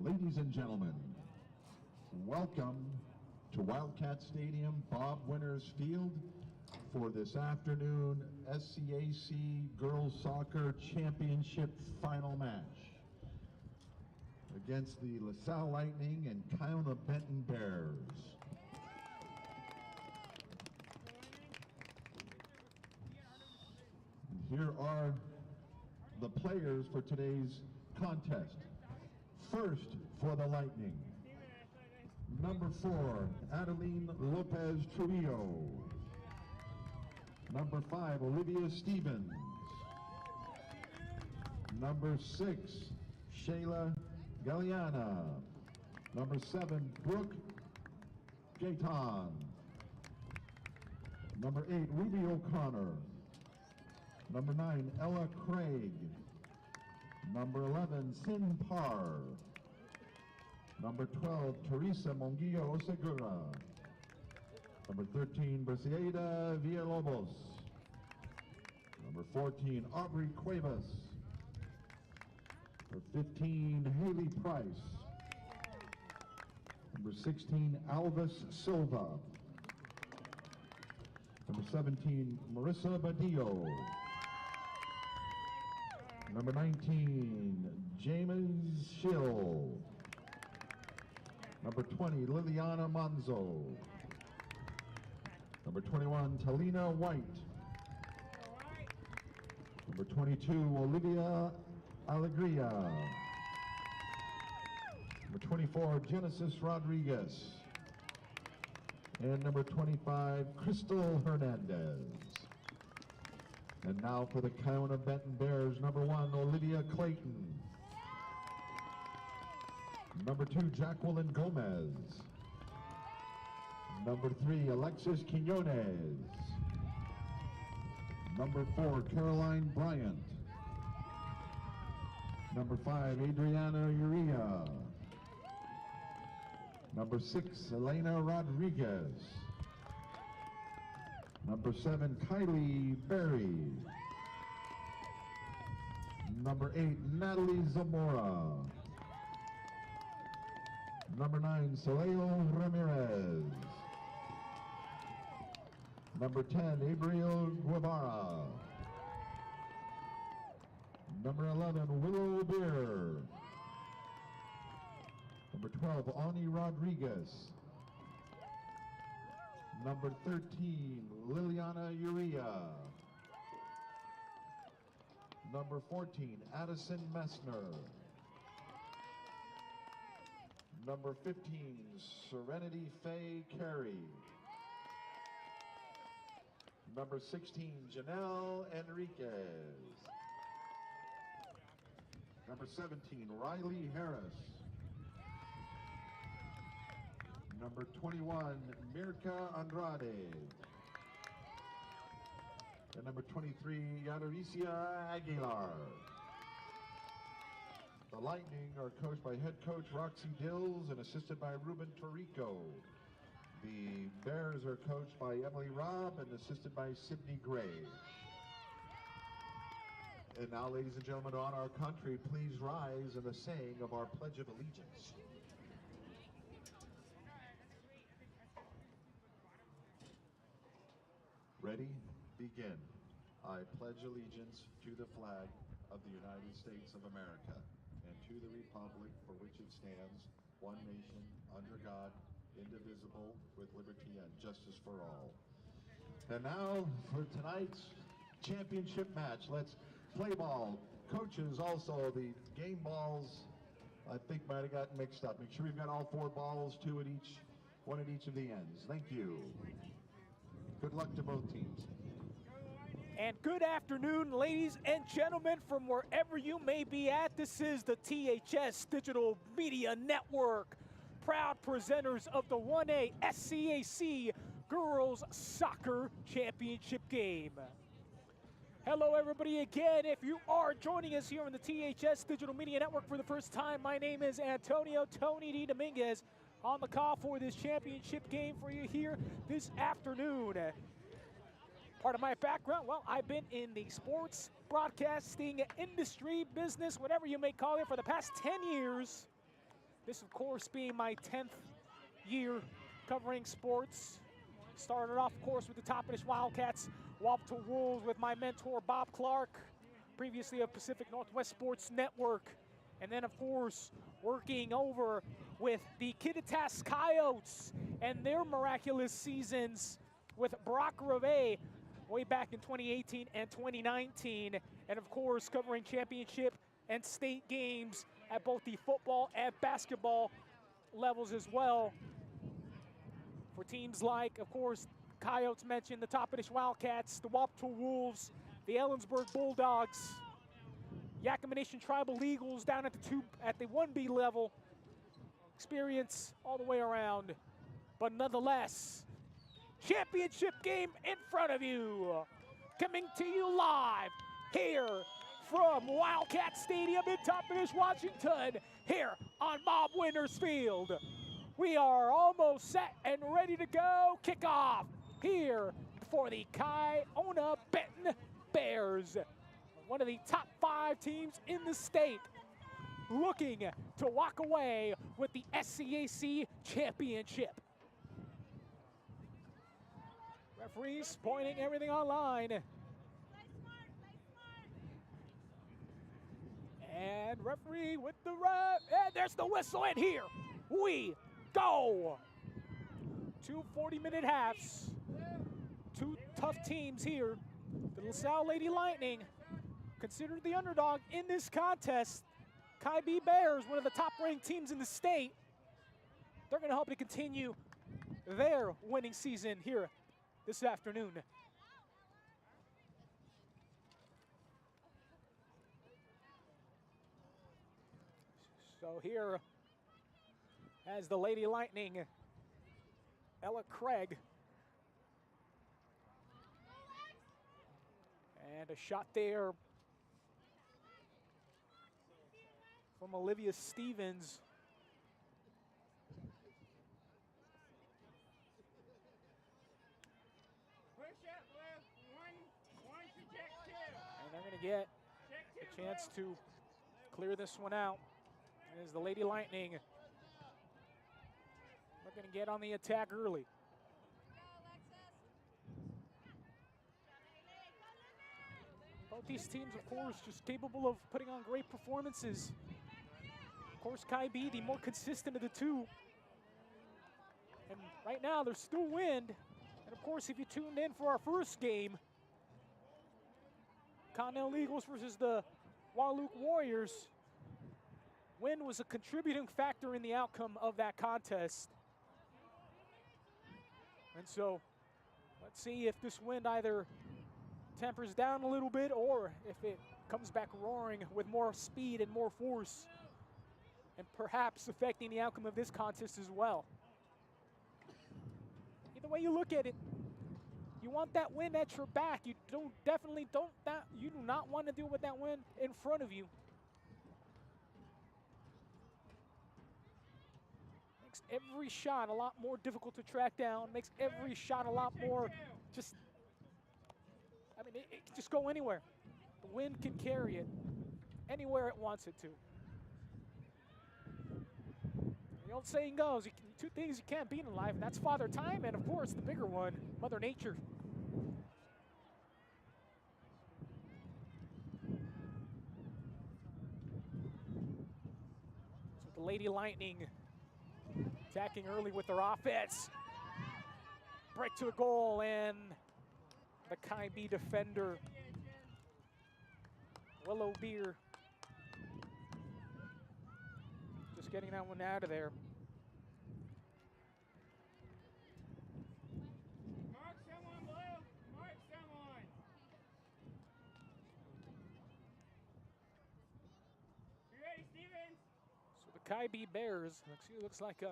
Ladies and gentlemen, welcome to Wildcat Stadium, Bob Winters Field, for this afternoon SCAC Girls Soccer Championship final match against the Salle Lightning and Kiona-Benton Bears. And here are the players for today's contest. First for the Lightning, number 4, Adeline Lopez Trujillo. Number 5, Olivia Stevens. Number 6, Shayla Galliana. Number 7, Brooke Gaetan. Number 8, Ruby O'Connor. Number 9, Ella Craig. Number 11, Sin Parr. Number 12, Teresa Monguillo Segura. Number 13, Briseida Villalobos. Number 14, Aubrey Cuevas. Number 15, Haley Price. Number 16, Alvis Silva. Number 17, Marissa Badillo. Number 19, James Schill. Number 20, Liliana Manzo. Number 21, Talina White. Number 22, Olivia Alegria. Number 24, Genesis Rodriguez. And number 25, Crystal Hernandez. And now for the Kiona-Benton Bears, number 1, Olivia Clayton. Number 2, Jacqueline Gomez. Number 3, Alexis Quinones. Number 4, Caroline Bryant. Number 5, Adriana Uria. Number 6, Elena Rodriguez. Number 7, Kylie Berry. Number 8, Natalie Zamora. Number 9, Saleo Ramirez. Number 10, Abriel Guevara. Number 11, Willow Beer. Number 12, Ani Rodriguez. Number 13, Liliana Uria. Number 14, Addison Messner. Number 15, Serenity Faye Carey. Number 16, Janelle Enriquez. Number 17, Riley Harris. Number 21, Mirka Andrade. And number 23, Yadaricia Aguilar. The Lightning are coached by head coach Roxy Dills and assisted by Ruben Torrico. The Bears are coached by Emily Robb and assisted by Sydney Gray. And now, ladies and gentlemen, on our country, please rise in the saying of our Pledge of Allegiance. Ready? Begin. I pledge allegiance to the flag of the United States of America and to the republic for which it stands, one nation, under God, indivisible, with liberty and justice for all. And now for tonight's championship match. Let's play ball. Coaches, also the game balls, I think might have gotten mixed up. Make sure we've got all 4 balls, 2 at each, 1 at each of the ends. Thank you. Good luck to both teams. And good afternoon, ladies and gentlemen, from wherever you may be at. This is the THS Digital Media Network, proud presenters of the 1A SCAC Girls Soccer Championship game. Hello, everybody, again. If you are joining us here on the THS Digital Media Network for the first time, my name is Antonio Tony D. Dominguez on the call for this championship game for you here this afternoon. Part of my background, well, I've been in the sports broadcasting industry, business, whatever you may call it, for the past 10 years. This, of course, being my 10th year covering sports. Started off, of course, with the Toppenish Wildcats, Wahluke Wolves with my mentor, Bob Clark, previously of Pacific Northwest Sports Network. And then, of course, working over with the Kittitas Coyotes and their miraculous seasons with Brock Reve way back in 2018 and 2019. And, of course, covering championship and state games at both the football and basketball levels as well. For teams like, of course, Coyotes mentioned, the Toppenish Wildcats, the Wahluke Wolves, the Ellensburg Bulldogs, Yakima Nation Tribal Eagles down at the 1B level. Experience all the way around. But nonetheless, championship game in front of you. Coming to you live here from Wildcat Stadium in Toppenish, Washington, here on Bob Winters Field. We are almost set and ready to go. Kickoff here for the Kiona-Benton Bears, one of the top 5 teams in the state, looking to walk away with the SCAC championship. Referees pointing everything online. And referee with the ref, and there's the whistle, and here we go. 2 40-minute halves. 2 tough teams here. The LaSalle Lady Lightning, considered the underdog in this contest. Ki-B Bears, one of the top-ranked teams in the state. They're going to help to continue their winning season here this afternoon. So here, as the Lady Lightning, Ella Craig. And a shot there from Olivia Stevens. And they're going to get a chance to clear this one out. As the Lady Lightning looking to get on the attack early. Both these teams, of course, just capable of putting on great performances. Of course, Ki-B, the more consistent of the two. And right now, there's still wind. And of course, if you tuned in for our first game, Connell Eagles versus the Wahluke Warriors, wind was a contributing factor in the outcome of that contest. And so, let's see if this wind either tempers down a little bit or if it comes back roaring with more speed and more force, and perhaps affecting the outcome of this contest as well. Either way you look at it, you want that wind at your back. You do not want to deal with that wind in front of you. Makes every shot a lot more difficult to track down, makes every shot a lot more just, I mean, it can just go anywhere. The wind can carry it anywhere it wants it to. The old saying goes, 2 things you can't beat in life, and that's Father Time, and of course, the bigger one, Mother Nature. So the Lady Lightning attacking early with their offense. Break to the goal, and the Ki-B defender, Willow Beer, just getting that one out of there. Mark someone, Blue. Mark someone. You ready, Stevens? So the Ki-B Bears, looks like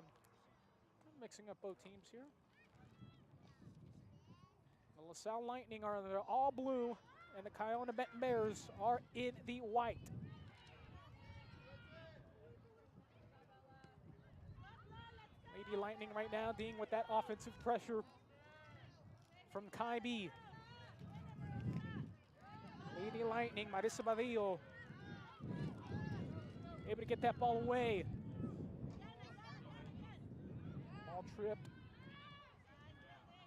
mixing up both teams here. The LaSalle Lightning they're all blue, and the Kiona-Benton Bears are in the white. Lady Lightning right now dealing with that offensive pressure from Ki-B. Lady Lightning, Marissa Badillo, able to get that ball away. tripped.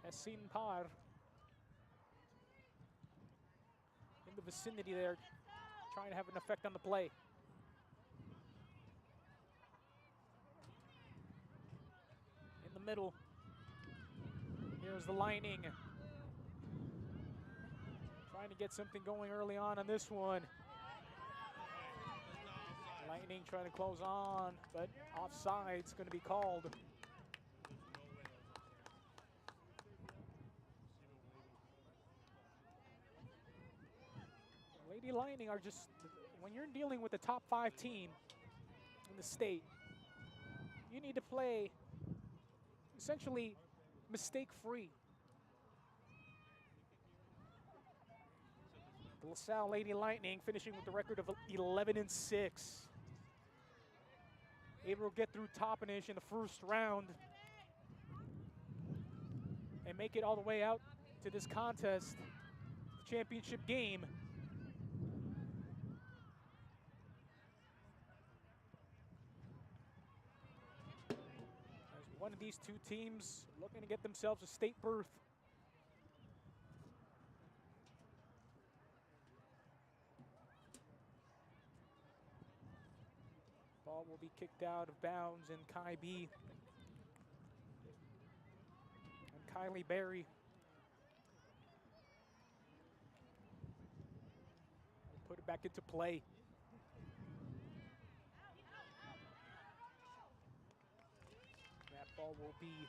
As seen Par in the vicinity there, trying to have an effect on the play. In the middle, here's the Lightning. Trying to get something going early on this one. Lightning trying to close on, but offside's going to be called. Lady Lightning are just, when you're dealing with the top 5 team in the state, you need to play essentially mistake-free. The LaSalle Lady Lightning finishing with the record of 11-6. Able to get through Toppenish in the first round and make it all the way out to this contest, the championship game. As one of these two teams looking to get themselves a state berth. Ball will be kicked out of bounds, and Kai B and Kylie Berry will put it back into play. That ball will be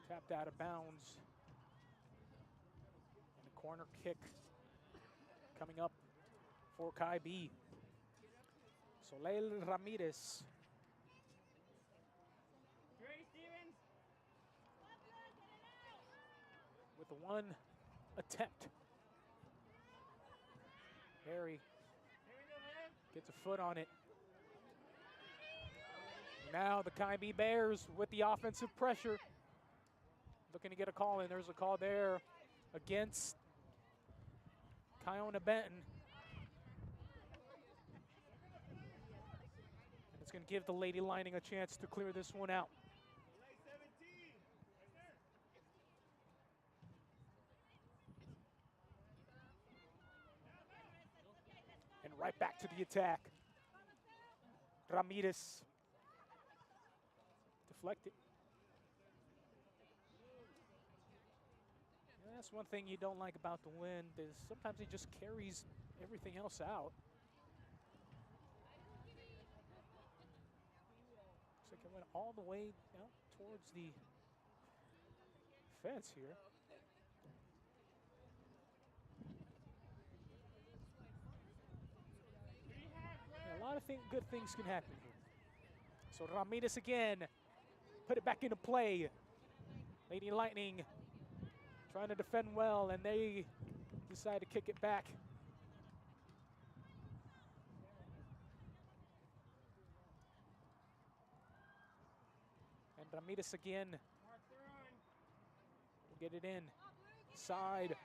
tapped out of bounds. And a corner kick coming up for Kai B. Soleil Ramirez. You ready, Stevens? With the one attempt. Harry Here we go, man. gets a foot on it. Now the Kai B Bears with the offensive pressure. Looking to get a call in. There's a call there against Kiona-Benton. It's going to give the Lady Lightning a chance to clear this one out. Late 17. And right back to the attack. Ramirez. Deflected. And that's one thing you don't like about the wind, is sometimes it just carries everything else out. Looks like it went all the way out towards the fence here. Yeah, a lot of good things can happen here. So Ramirez again, put it back into play. Lady Lightning trying to defend well, and they decide to kick it back. And Ramirez again will get it in. Side.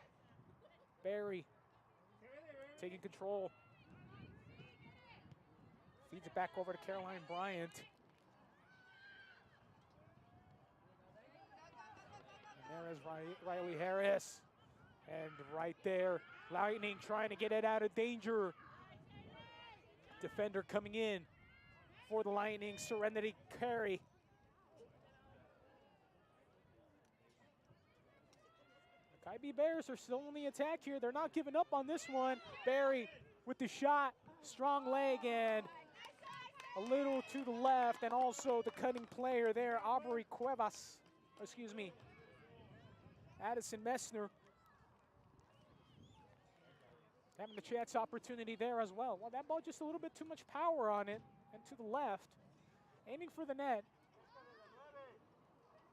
Barry taking control. Feeds it back over to Caroline Bryant. And there is Riley Harris. And right there, Lightning trying to get it out of danger. Defender coming in for the Lightning, Serenity Carey. The Kai B Bears are still on the attack here. They're not giving up on this one. Barry with the shot, strong leg, and a little to the left, and also the cutting player there, Aubrey Cuevas, Addison Messner. Having a chance opportunity there as well. Well, that ball just a little bit too much power on it, and to the left, aiming for the net.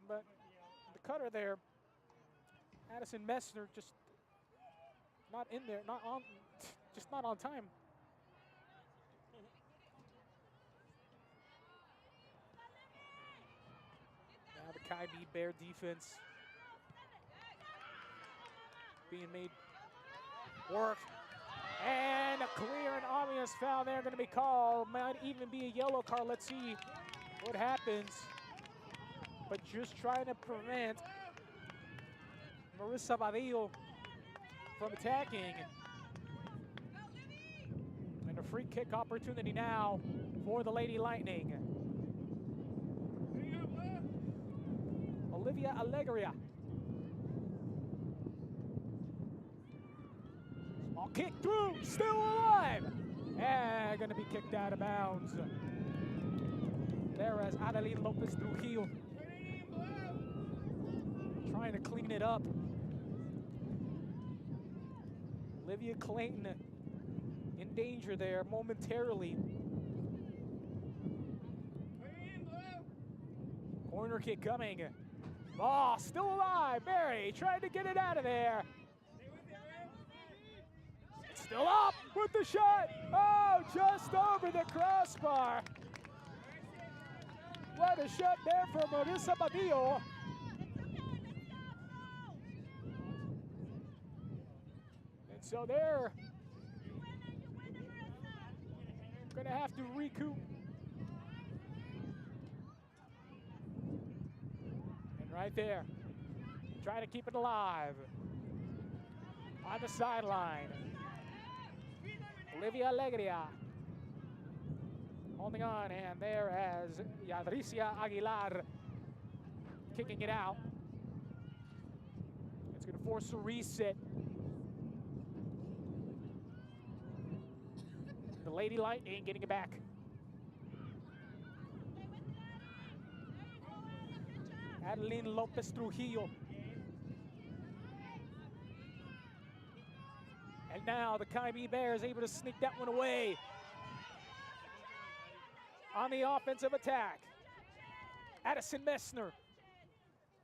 But the cutter there, Addison Messner, just not in there, just not on time. Now the Kai B Bear defense being made work. And a clear and obvious foul there going to be called. Might even be a yellow card. Let's see what happens. but just trying to prevent Marissa Badillo from attacking. And a free kick opportunity now for the Lady Lightning. Olivia Alegria. Small kick through, still alive. And gonna be kicked out of bounds. There as Adeline Lopez Trujillo trying to clean it up. Olivia Clayton in danger there momentarily. Corner kick coming. Oh, still alive. Barry trying to get it out of there. It's still up with the shot. Oh, just over the crossbar. What a shot there from Marissa Badillo. And so they're going to have to recoup. And right there, trying to keep it alive. On the sideline, Olivia Alegria holding on, and there as Yadricia Aguilar kicking it out. It's going to force a reset. The Lady Lightning getting it back. Adeline Lopez Trujillo. And now the Kaibi Bears able to sneak that one away. On the offensive attack, Addison Messner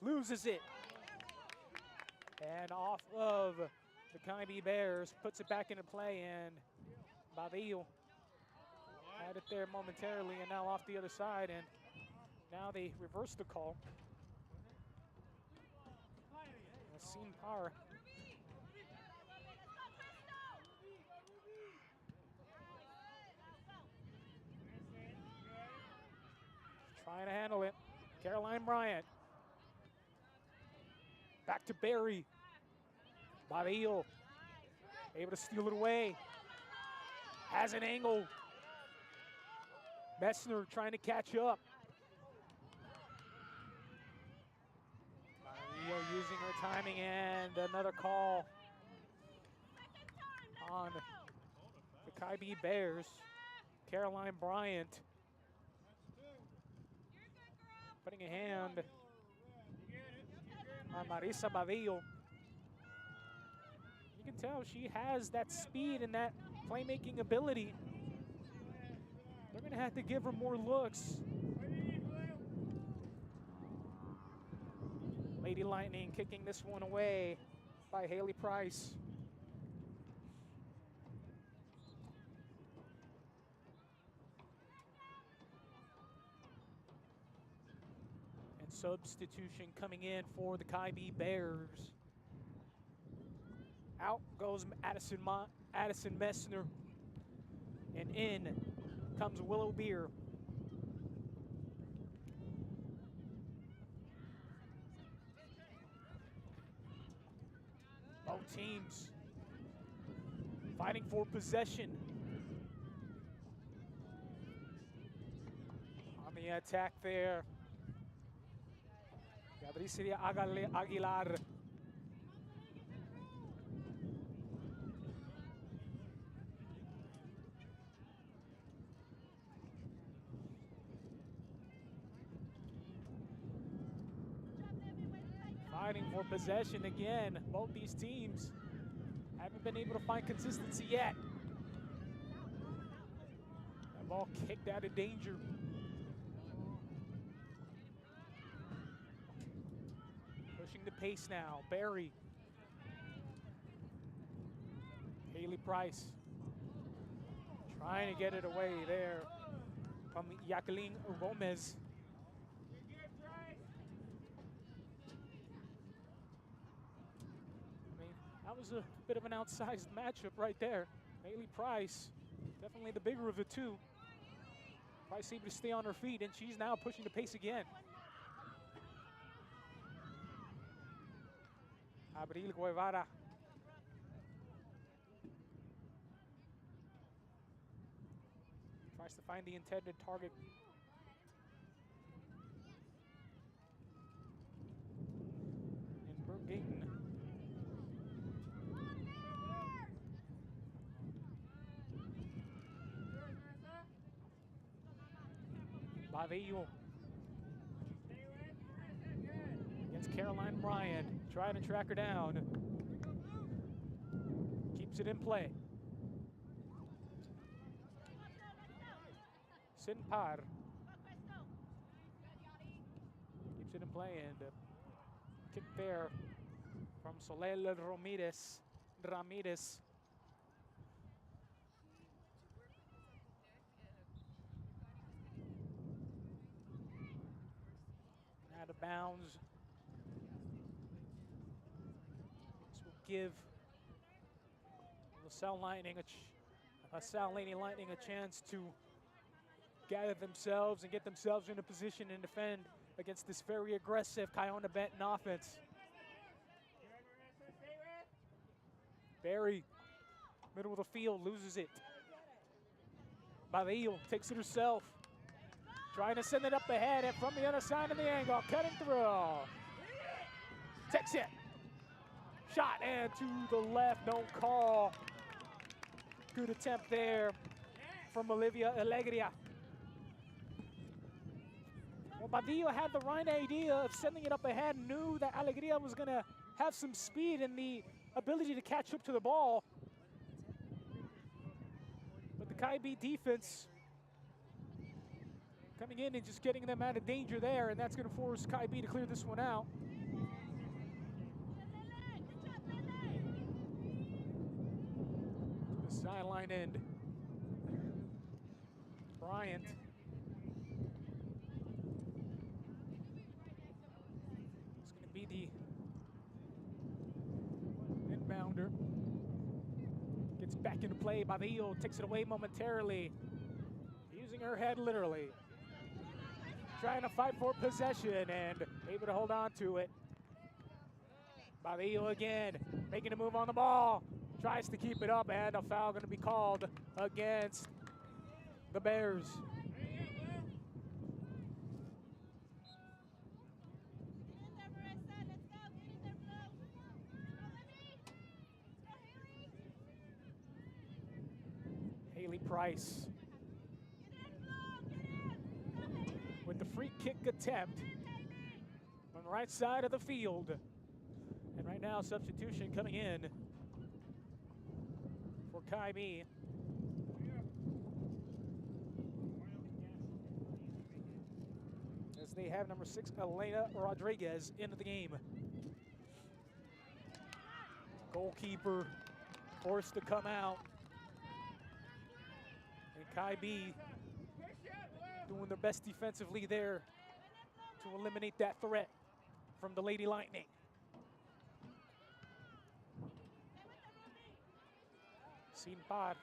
loses it. And off of the Kaibi Bears, puts it back into play, and Badillo had it there momentarily, and now off the other side, and now they reverse the call. Scene power. Trying to handle it. Caroline Bryant. Back to Barry. Badillo able to steal it away. Has an angle. Messner trying to catch up. Badillo using her timing, and another call on the Kaibi Bears. Caroline Bryant putting a hand on Marissa Badillo. You can tell she has that speed and that playmaking ability. They're going to have to give her more looks. Lady Lightning kicking this one away by Haley Price. And substitution coming in for the Kaibi Bears. Out goes Addison Messner, and in comes Willow Beer. Both teams fighting for possession. On the attack there, Yadricia Aguilar. Fighting for possession again. Both these teams haven't been able to find consistency yet. That ball kicked out of danger. Pushing the pace now. Barry. Haley Price trying to get it away there from Jacqueline Gomez. That was a bit of an outsized matchup right there. Haley Price, definitely the bigger of the two. Price able to stay on her feet, and she's now pushing the pace again. Abril Guevara. Tries to find the intended target. In Bergayton. Bavillo against Caroline Bryant. Trying to track her down. Keeps it in play. Sinpar keeps it in play, and kick there from Salle Ramirez. Out of bounds. This will give LaSalle Lightning a chance to gather themselves and get themselves in a position and defend against this very aggressive Kiona-Benton offense. Barry, middle of the field, loses it. Bavillo takes it herself. Trying to send it up ahead and from the other side of the angle, cutting through. Takes it. Shot and to the left, no call. Good attempt there from Olivia Alegria. Well, Bavillo had the right idea of sending it up ahead, knew that Alegria was going to have some speed and the ability to catch up to the ball. But the Kai-B defense coming in and just getting them out of danger there, and that's going to force Kai-B to clear this one out. To the sideline end. Bryant. It's going to be the inbounder. Gets back into play. Bavillo takes it away momentarily. Using her head literally. Trying to fight for possession and able to hold on to it. Bavillo again, making a move on the ball. Tries to keep it up, and a foul going to be called against the Bears. Haley Price with the free kick attempt on the right side of the field. And right now, substitution coming in for Kai-B. As they have number 6, Elena Rodriguez, into the game. Goalkeeper forced to come out. And Kai-B doing their best defensively there to eliminate that threat from the Lady Lightning. Sinpar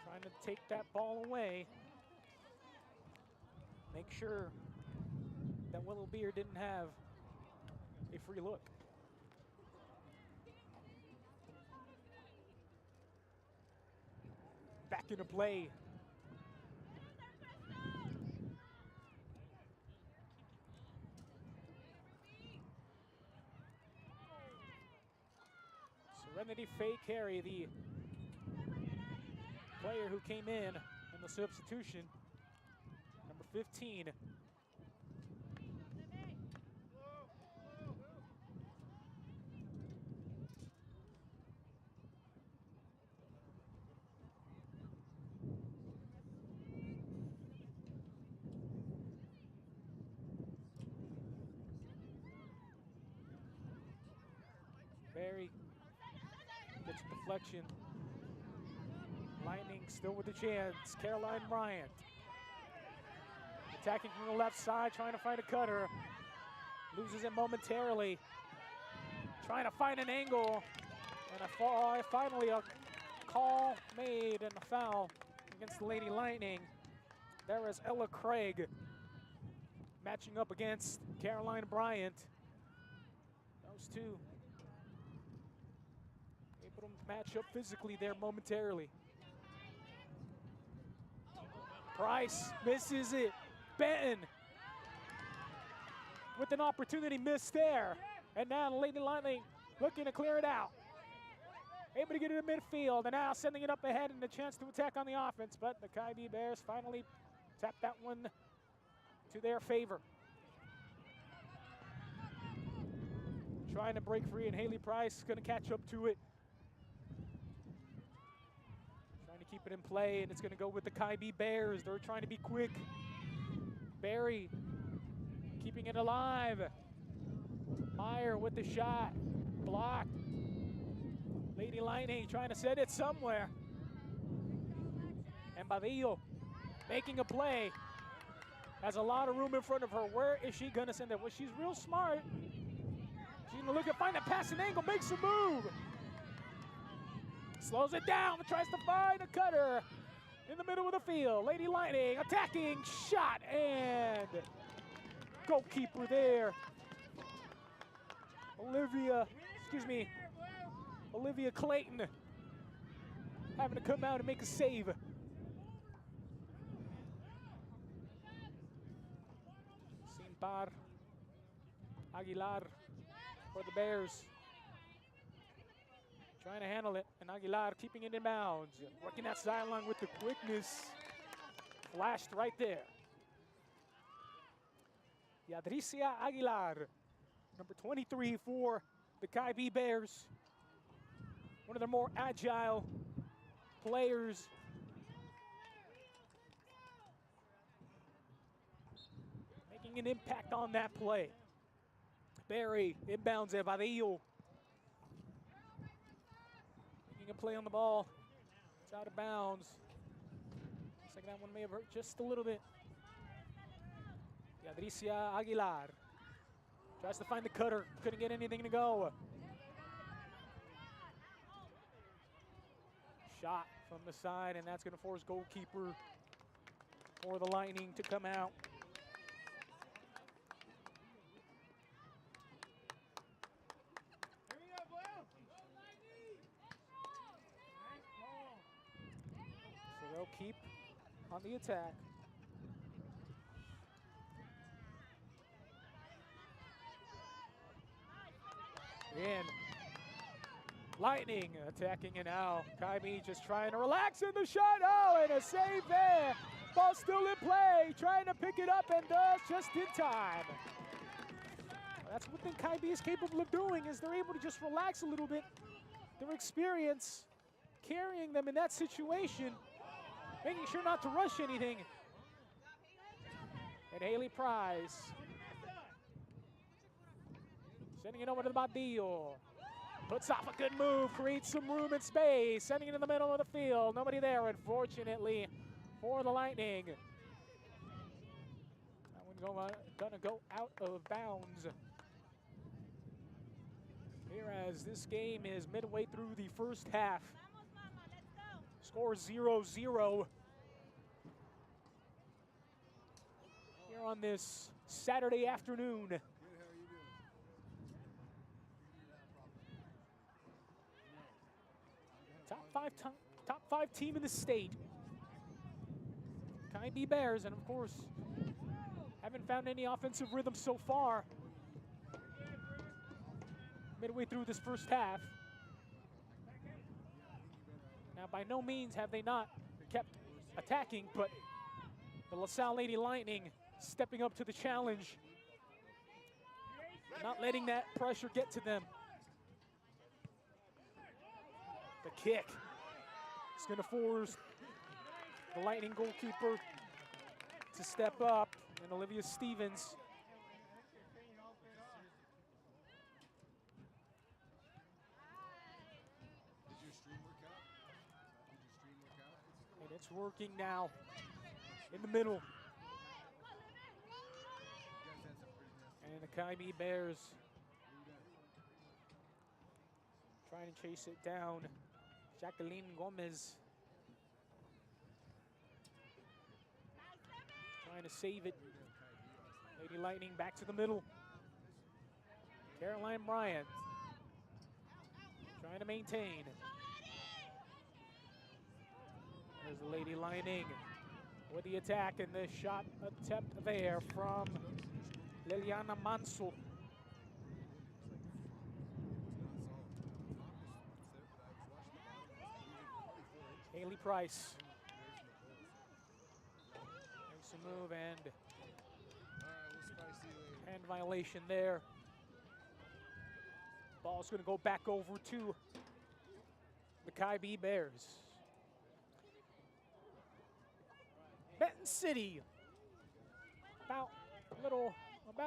trying to take that ball away. Make sure that Willow Beer didn't have a free look. Back into play. Serenity Faye Carey, the player who came in the substitution, number 15. Barry gets a deflection. Lightning still with the chance. Caroline Bryant attacking from the left side, trying to find a cutter. Loses it momentarily. Trying to find an angle. And finally a call made and a foul against the Lady Lightning. There is Ella Craig matching up against Caroline Bryant. Those two able to match up physically there momentarily. Price misses it. Benton with an opportunity missed there. And now Lady Lightning looking to clear it out. Able to get it in midfield, and now sending it up ahead and a chance to attack on the offense, but the Kaibi Bears finally tap that one to their favor. Trying to break free, and Haley Price is going to catch up to it. Trying to keep it in play, and it's going to go with the Kaibi Bears. They're trying to be quick. Barry keeping it alive. Meyer with the shot, blocked. Lady Lightning trying to set it somewhere. And Badillo making a play. Has a lot of room in front of her. Where is she gonna send it? Well, she's real smart. She's gonna look at, find a passing angle, makes a move. Slows it down, tries to find a cutter in the middle of the field. Lady Lightning attacking, shot, and goalkeeper there. Olivia Clayton having to come out and make a save. Simpar Aguilar for the Bears. Trying to handle it, and Aguilar keeping it in bounds. Working that sideline with the quickness. Flashed right there. Yadricia Aguilar, number 23 for the Kaibi Bears. One of their more agile players. Making an impact on that play. Barry inbounds at Vadillo. Making a play on the ball. It's out of bounds. Looks like that one may have hurt just a little bit. Yadricia Aguilar tries to find the cutter. Couldn't get anything to go. Shot from the side, and that's going to force goalkeeper for the Lightning to come out. Here we go, Blue. So they'll keep on the attack. And Lightning attacking it now. Kaimi just trying to relax in the shot. Oh, and a save there. Ball still in play. Trying to pick it up and does just in time. That's what Kaimi is capable of doing, is they're able to just relax a little bit. Their experience carrying them in that situation, making sure not to rush anything. And Haley Price sending it over to the Badillo. Puts off a good move, creates some room and space, sending it in the middle of the field. Nobody there, unfortunately, for the Lightning. That one gonna go out of bounds. Here as this game is midway through the first half. Score 0-0. Here on this Saturday afternoon. Top five team in the state. Kaimi Bears, and of course, haven't found any offensive rhythm so far. Midway through this first half. Now, by no means have they not kept attacking, but the LaSalle Lady Lightning stepping up to the challenge. Not letting that pressure get to them. The kick is going to force the Lightning goalkeeper to step up, and Olivia Stevens. And it's working now in the middle. And the Kaimi Bears trying to chase it down. Jacqueline Gomez trying to save it. Lady Lightning back to the middle. Caroline Bryant trying to maintain. There's the Lady Lightning with the attack, and the shot attempt there from Liliana Manso. Haley Price. Makes a move and hand violation there. Ball's going to go back over to the Kai-B Bears. Benton City, about a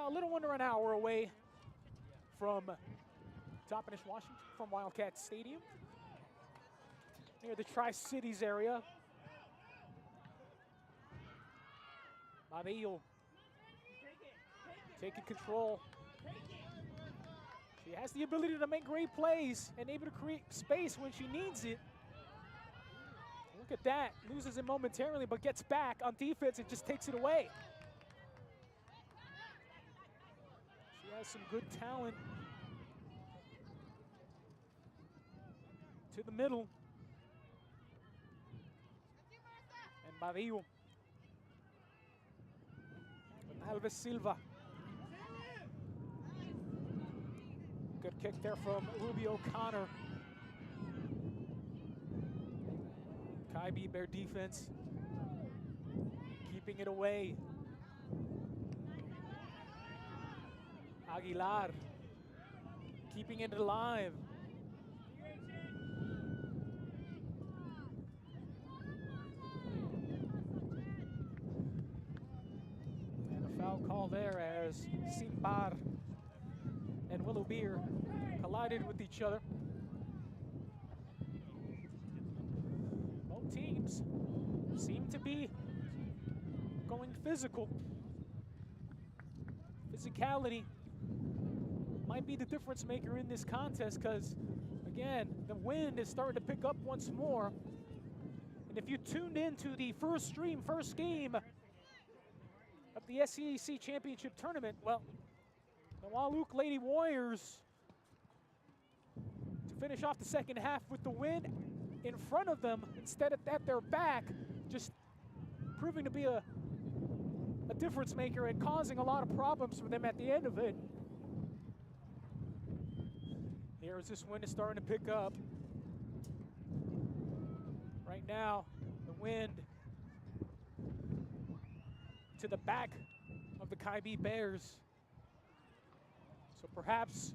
little under an hour away from Toppenish, Washington, from Wildcat Stadium, near the Tri-Cities area. Badillo taking control. She has the ability to make great plays and able to create space when she needs it. Look at that, loses it momentarily, but gets back on defense and just takes it away. She has some good talent. To the middle. And Badillo. With Alves Silva. Good kick there from Ruby O'Connor. Kai-B Bear defense, keeping it away. Aguilar, keeping it alive. And a foul call there as Simbar and Willow Beer collided with each other. Both teams seem to be going physical. Physicality might be the difference maker in this contest because, again, the wind is starting to pick up once more. And if you tuned into the first game of the SCAC Championship Tournament, well, the Wahluke Lady Warriors, to finish off the second half with the win in front of them instead of at their back, just proving to be a difference maker and causing a lot of problems for them at the end of it. Here as this wind is starting to pick up. Right now, the wind to the back of the Kai-B Bears. So perhaps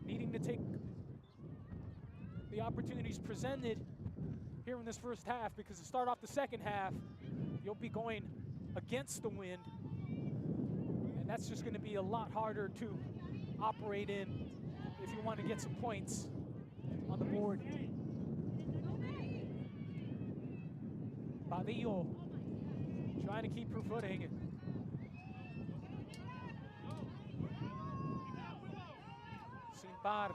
needing to take the opportunities presented here in this first half, because to start off the second half, you'll be going against the wind. And that's just going to be a lot harder to operate in if you want to get some points on the board. Badillo trying to keep her footing. Simbar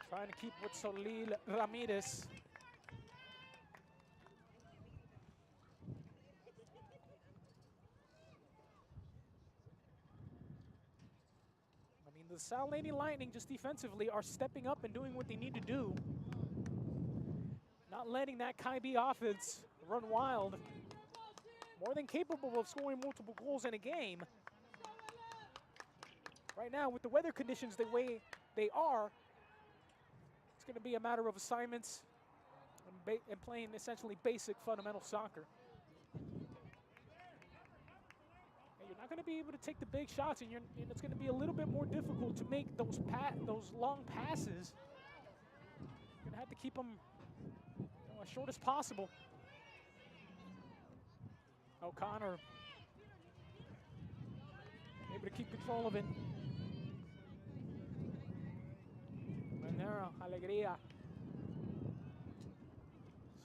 trying to keep with Solil Ramirez. I mean, the Salle Lady Lightning just defensively are stepping up and doing what they need to do. Not letting that Kai-B offense run wild. More than capable of scoring multiple goals in a game. Right now, with the weather conditions the way they are, it's going to be a matter of assignments and playing essentially basic fundamental soccer. And you're not going to be able to take the big shots, and it's going to be a little bit more difficult to make those long passes. You're going to have to keep them as short as possible. O'Connor able to keep control of it. Manero, Alegría.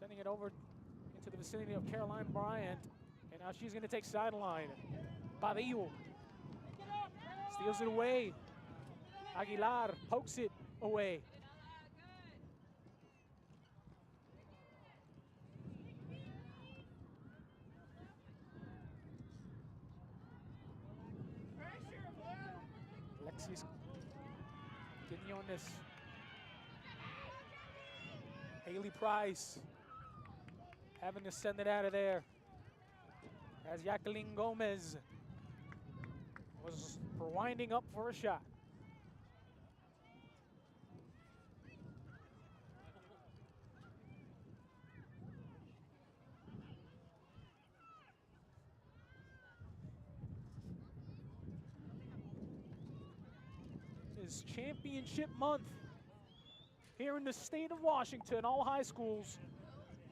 Sending it over into the vicinity of Caroline Bryant. And now she's going to take sideline. Badillo steals it away. Aguilar pokes it away. on this. Haley Price having to send it out of there as Jacqueline Gomez was winding up for a shot. Is championship month here in the state of Washington. All high schools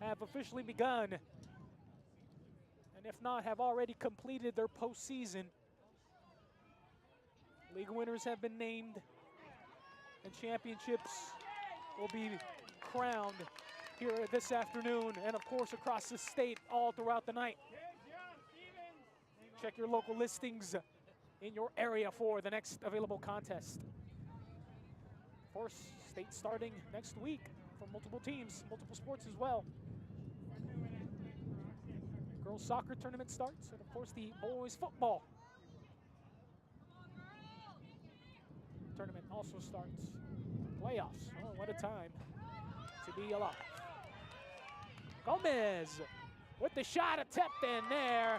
have officially begun, and if not, have already completed their postseason. League winners have been named, and championships will be crowned here this afternoon, and of course across the state all throughout the night. Check your local listings in your area for the next available contest. Of course, state starting next week for multiple teams, multiple sports as well. Girls soccer tournament starts, and of course the boys football tournament also starts. Playoffs, oh, what a time to be alive. Gomez with the shot attempt in there.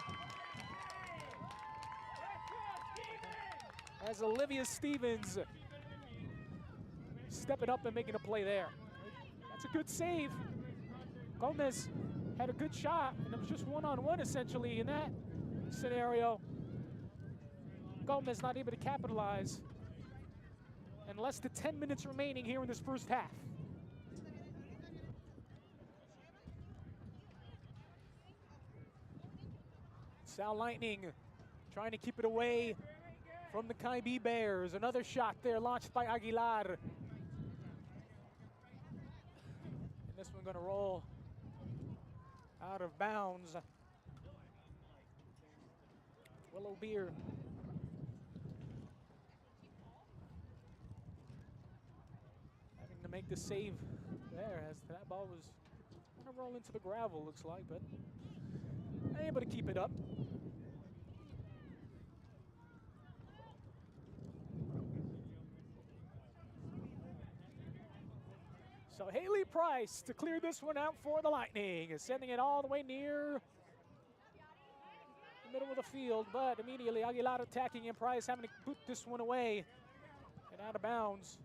As Olivia Stevens stepping up and making a play there. That's a good save. Gomez had a good shot, and it was just one-on-one essentially in that scenario. Gomez not able to capitalize. And less than 10 minutes remaining here in this first half. Salle Lightning trying to keep it away from the Kaibi Bears. Another shot there launched by Aguilar. And this one gonna roll out of bounds. Willow Beer having to make the save there as that ball was gonna roll into the gravel, looks like, but able to keep it up. So Haley Price to clear this one out for the Lightning, is sending it all the way near the middle of the field, but immediately Aguilar attacking and Price having to boot this one away and out of bounds.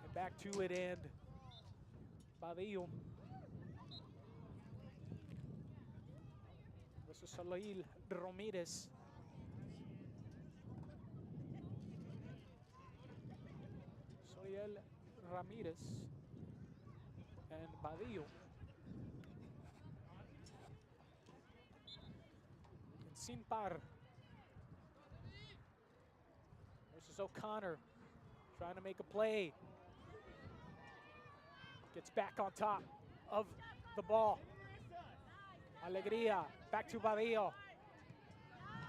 And back to it, and Badillo. Salle Ramirez. Soliel Ramirez and Badillo. And Sinpar versus O'Connor, trying to make a play. Gets back on top of the ball. Alegria, back to Badillo.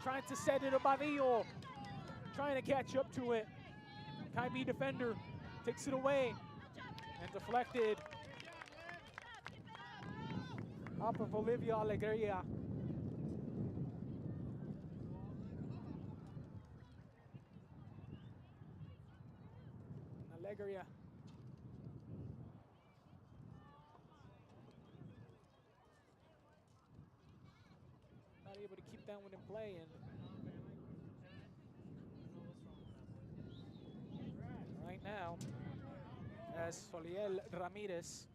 Trying to set it to Badillo. Trying to catch up to it. Kaibi defender takes it away and deflected off of Olivia Alegria. Alegria. Able to keep that one in play, and right now as Soliel Ramirez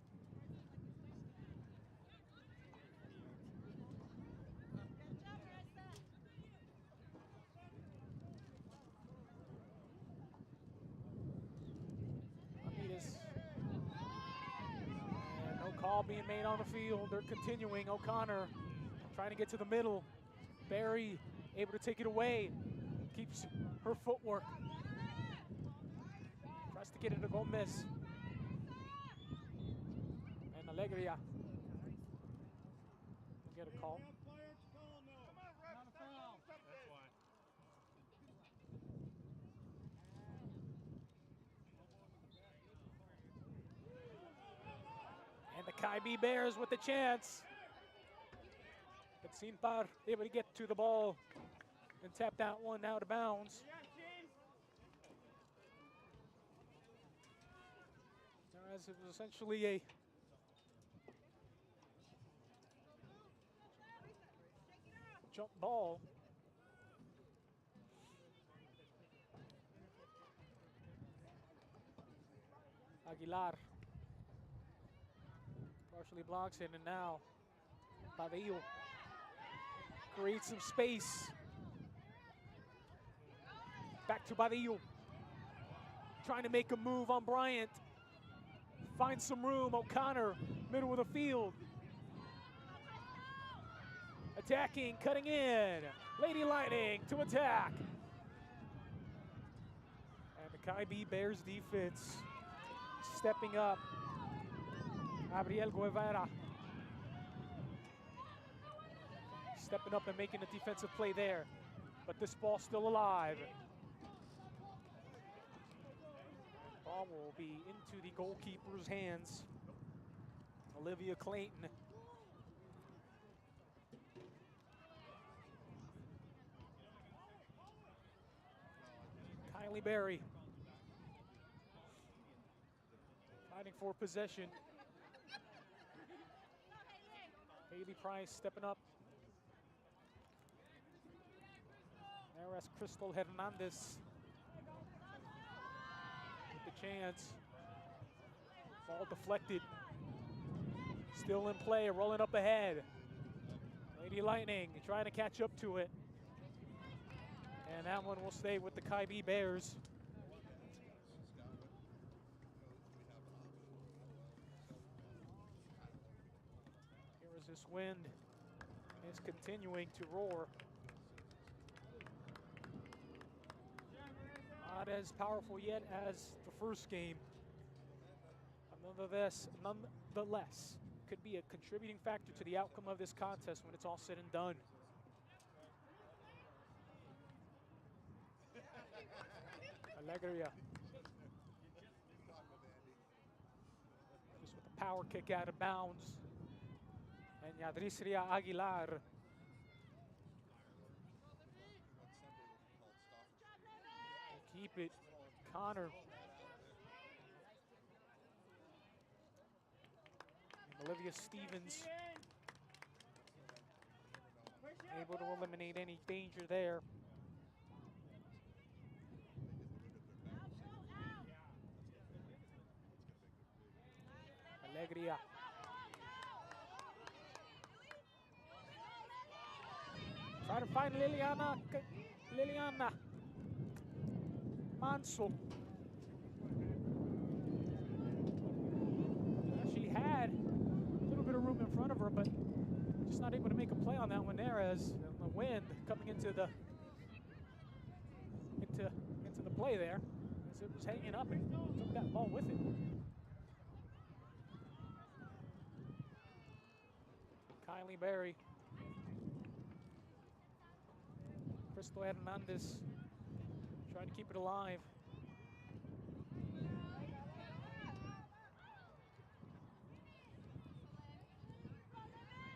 and no call being made on the field. They're continuing. O'Connor trying to get to the middle. Barry able to take it away. Keeps her footwork. Tries to get it to Gomez. And Alegria will get a call. And the Kai-B Bears with the chance. But Sinpar able to get to the ball and tap that one out of bounds. As it was essentially a jump ball. Aguilar partially blocks it, and now Badillo creates some space. Back to Badillo, trying to make a move on Bryant. Finds some room, O'Connor, middle of the field. Attacking, cutting in. Lady Lightning to attack. And the Kai-B Bears defense stepping up. Gabriel Guevara stepping up and making a defensive play there. But this ball's still alive. Ball will be into the goalkeeper's hands. Olivia Clayton. Kylie Berry fighting for possession. Haley Price stepping up. There's Crystal Hernandez with the chance. Ball deflected. Still in play, rolling up ahead. Lady Lightning trying to catch up to it. And that one will stay with the Kai-B Bears. Here as this wind is continuing to roar. Not as powerful yet as the first game. Nonetheless, could be a contributing factor to the outcome of this contest when it's all said and done. Alegria. Just with a power kick out of bounds. And Yadrisria Aguilar. Keep it. Connor. And Olivia Stevens. Able to eliminate any danger there. Alegria. Try to find Liliana Manso. She had a little bit of room in front of her, but just not able to make a play on that one there, as the wind coming into the play there, as it was hanging up and took that ball with it. Kylie Berry. Crystal Hernandez trying to keep it alive.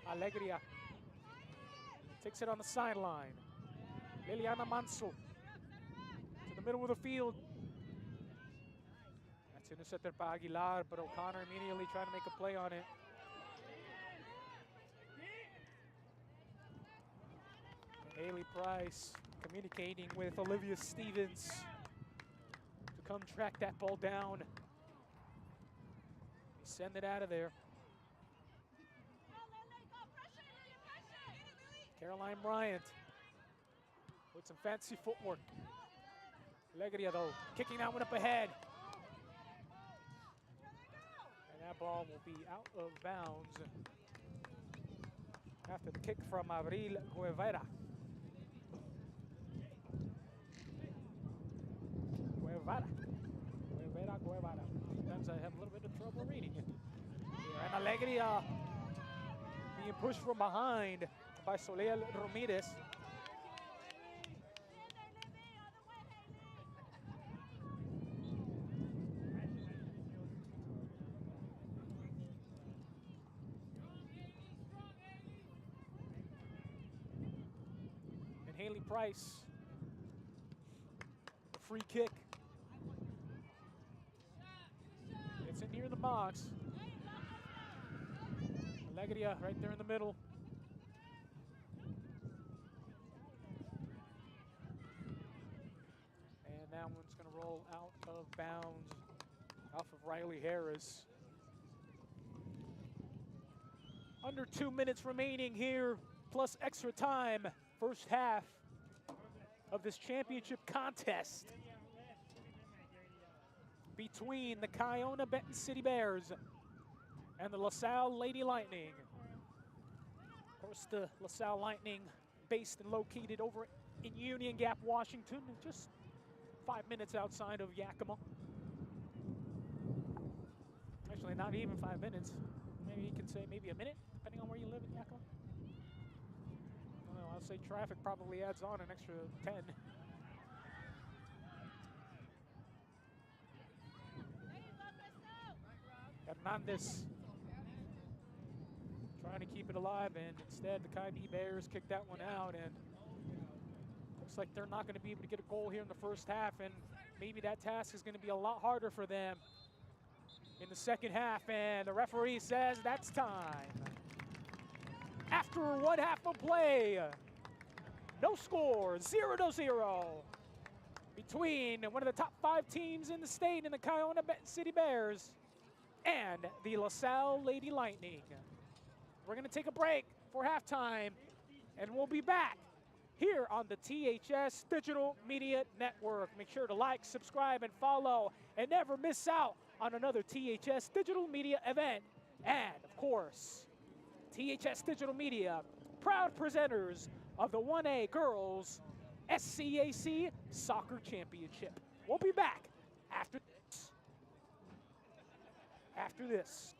Alegria takes it on the sideline. Liliana Manso to the middle of the field. That's intercepted by Aguilar, but O'Connor immediately trying to make a play on it. Haley Price communicating with Olivia Stevens to come track that ball down. Send it out of there. Caroline Bryant with some fancy footwork. Alegria though, kicking that one up ahead. And that ball will be out of bounds after the kick from Abril Guevara. Guevara. Sometimes I have a little bit of trouble reading it. And Alegria being pushed from behind by Soleil Ramirez. Haley Price. Free kick. It's in here in the box. Alegria right there in the middle. And that one's going to roll out of bounds off of Riley Harris. Under 2 minutes remaining here, plus extra time, first half of this championship contest between the Kiona-Benton City Bears and the LaSalle Lady Lightning. Of course, the LaSalle Lightning based and located over in Union Gap, Washington, just 5 minutes outside of Yakima. Actually, not even 5 minutes. Maybe you can say maybe a minute, depending on where you live in Yakima. I don't know, I'll say traffic probably adds on an extra 10. Hernandez trying to keep it alive, and instead the Kai-B Bears kick that one out, and looks like they're not going to be able to get a goal here in the first half, and maybe that task is going to be a lot harder for them in the second half, and the referee says that's time. After one half of play, no score, 0-0 between one of the top 5 teams in the state in the Kiona-Benton City Bears and the LaSalle Lady Lightning. We're going to take a break for halftime, and we'll be back here on the THS Digital Media Network. Make sure to like, subscribe, and follow, and never miss out on another THS Digital Media event. And, of course, THS Digital Media, proud presenters of the 1A Girls SCAC Soccer Championship. We'll be back after this.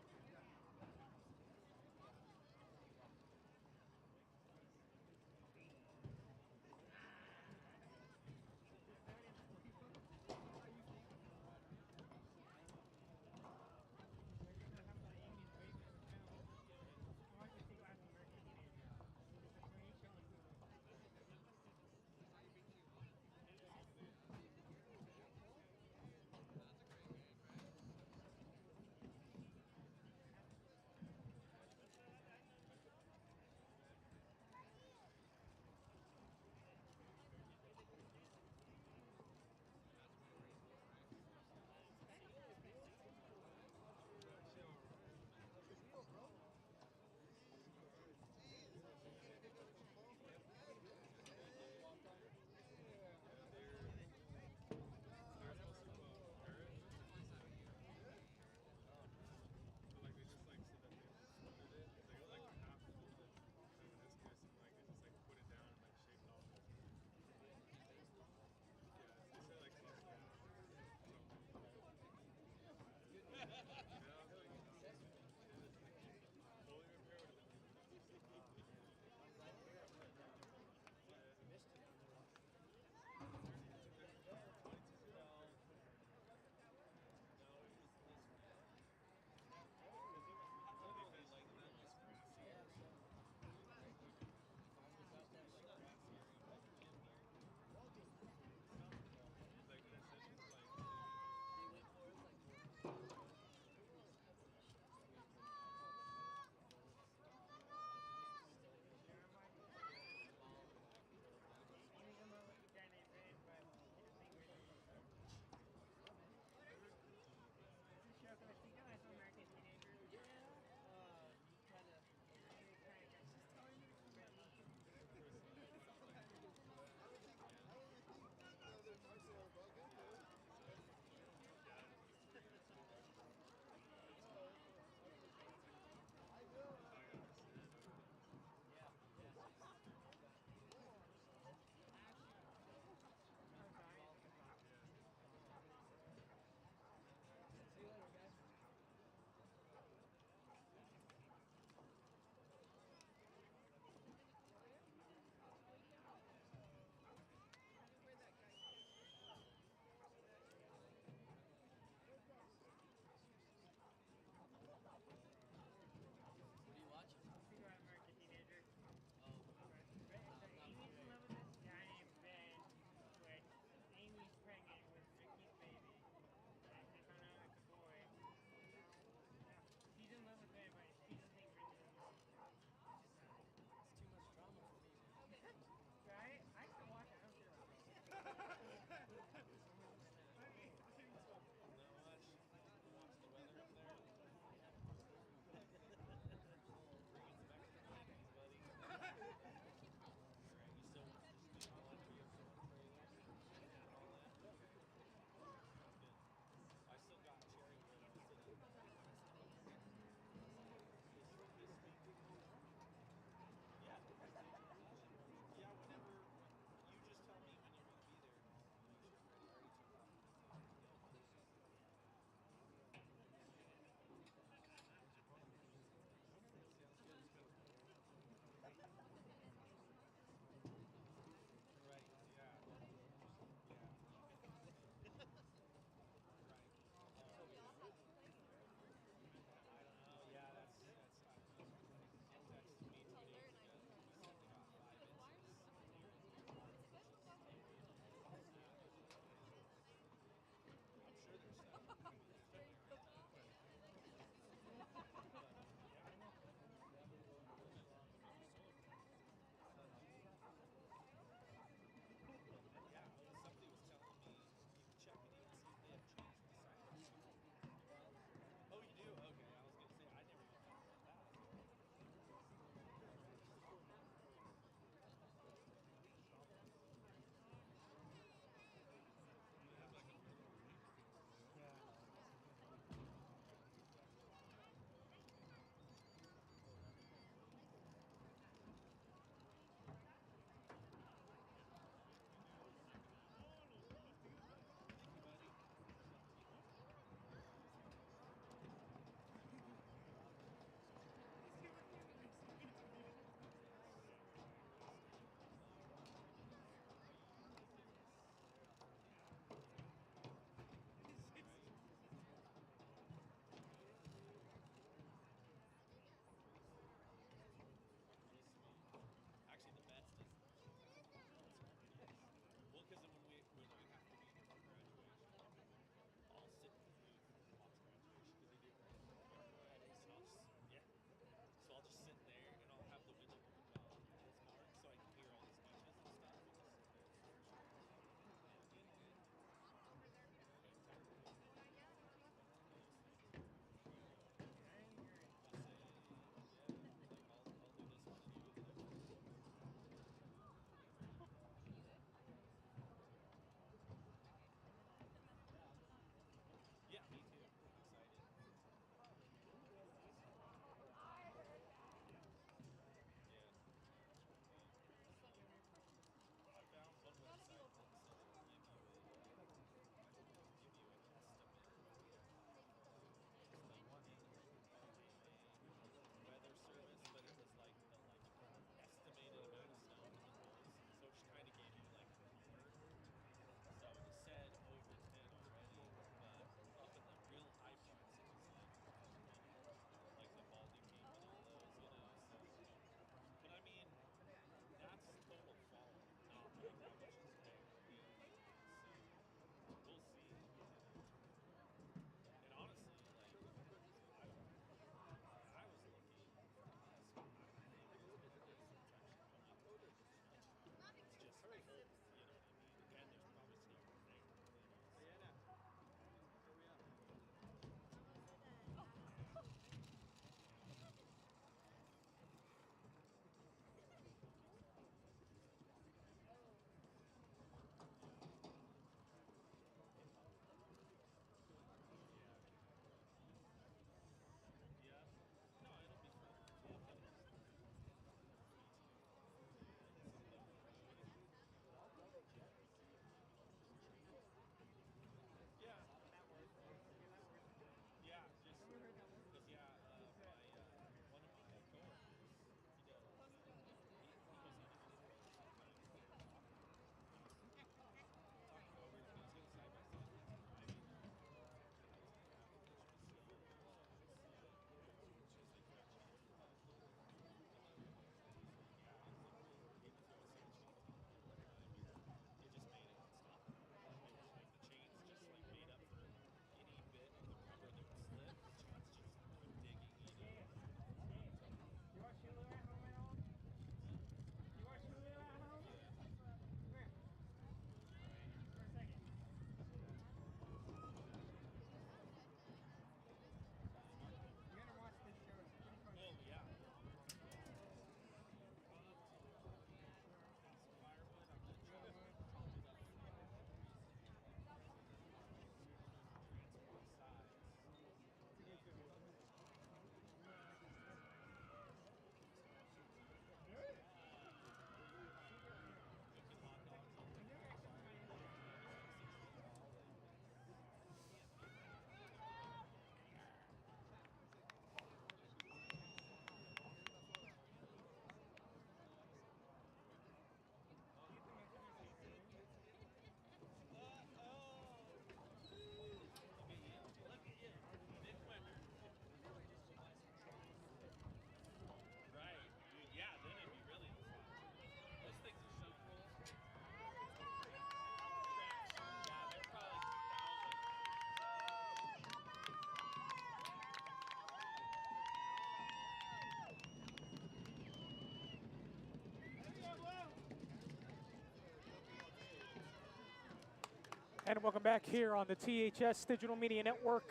And welcome back here on the THS Digital Media Network,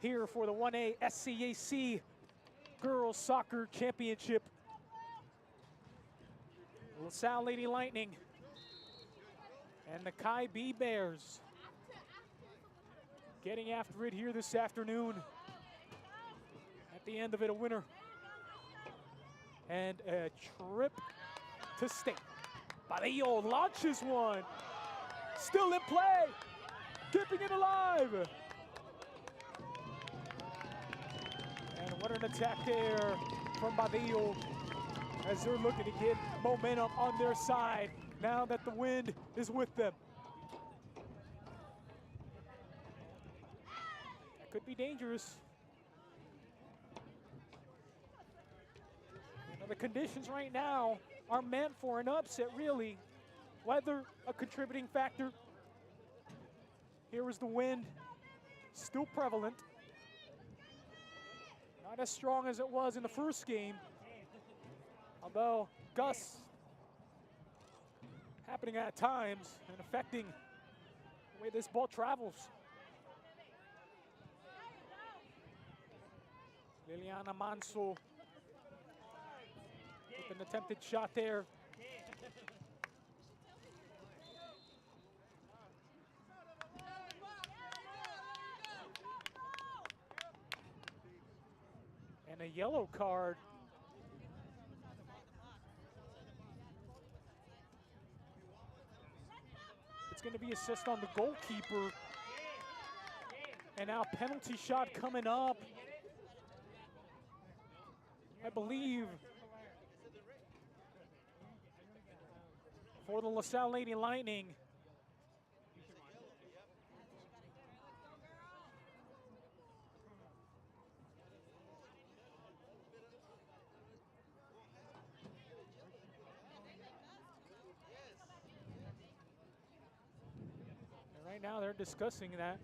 here for the 1A SCAC Girls Soccer Championship. LaSalle Lady Lightning and the Kai B Bears getting after it here this afternoon. At the end of it, a winner and a trip to state. Barrio launches one. Still in play, keeping it alive. And what an attack there from Badillo as they're looking to get momentum on their side now that the wind is with them. That could be dangerous. You know, the conditions right now are meant for an upset, really. Weather, a contributing factor. Here is the wind, still prevalent. Not as strong as it was in the first game, although gusts happening at times and affecting the way this ball travels. Liliana Manso with an attempted shot there. And a yellow card. It's going to be assist on the goalkeeper. And now penalty shot coming up. I believe for the LaSalle Lady Lightning. Right now they're discussing that.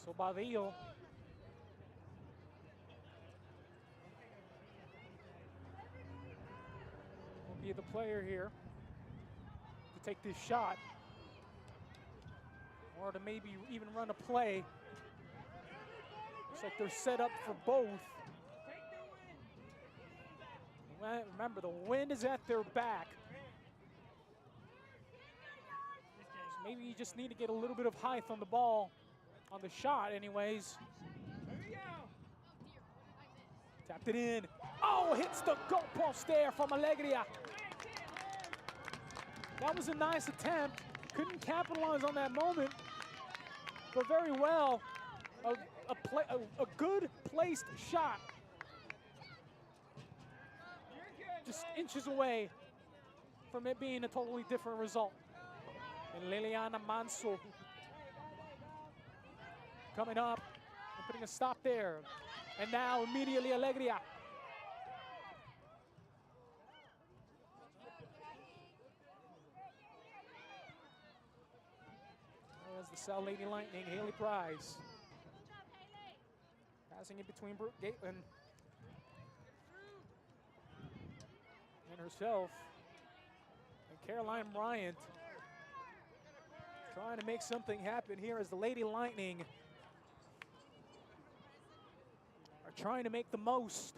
So Badillo will be the player here to take this shot or to maybe even run a play. Looks like they're set up for both. Remember, the wind is at their back. So maybe you just need to get a little bit of height on the ball, on the shot anyways. Tapped it in. Oh, hits the goalpost there from Alegria. That was a nice attempt. Couldn't capitalize on that moment, but very well. A good placed shot. Just inches away from it being a totally different result. And Liliana Manso coming up and putting a stop there. And now immediately Alegria. There's the Salle Lady Lightning, Haley Price. Passing in between Brooke Gately and herself. And Caroline Bryant trying to make something happen here as the Lady Lightning are trying to make the most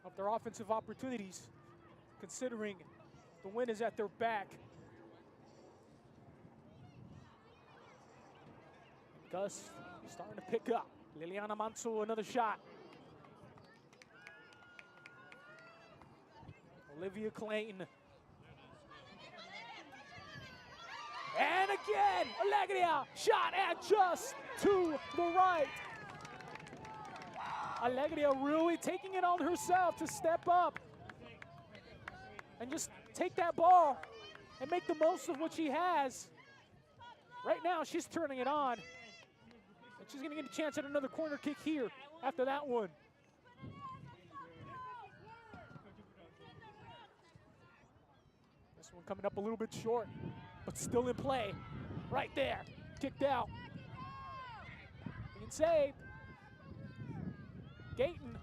of their offensive opportunities, considering the wind is at their back. Gus starting to pick up. Liliana Manso, another shot. Olivia Clayton. And again, Alegria, shot and just to the right. Alegria really taking it on herself to step up and just take that ball and make the most of what she has. Right now, she's turning it on. And she's gonna get a chance at another corner kick here after that one. This one coming up a little bit short, but still in play. Right there, kicked out. Being saved. Gayton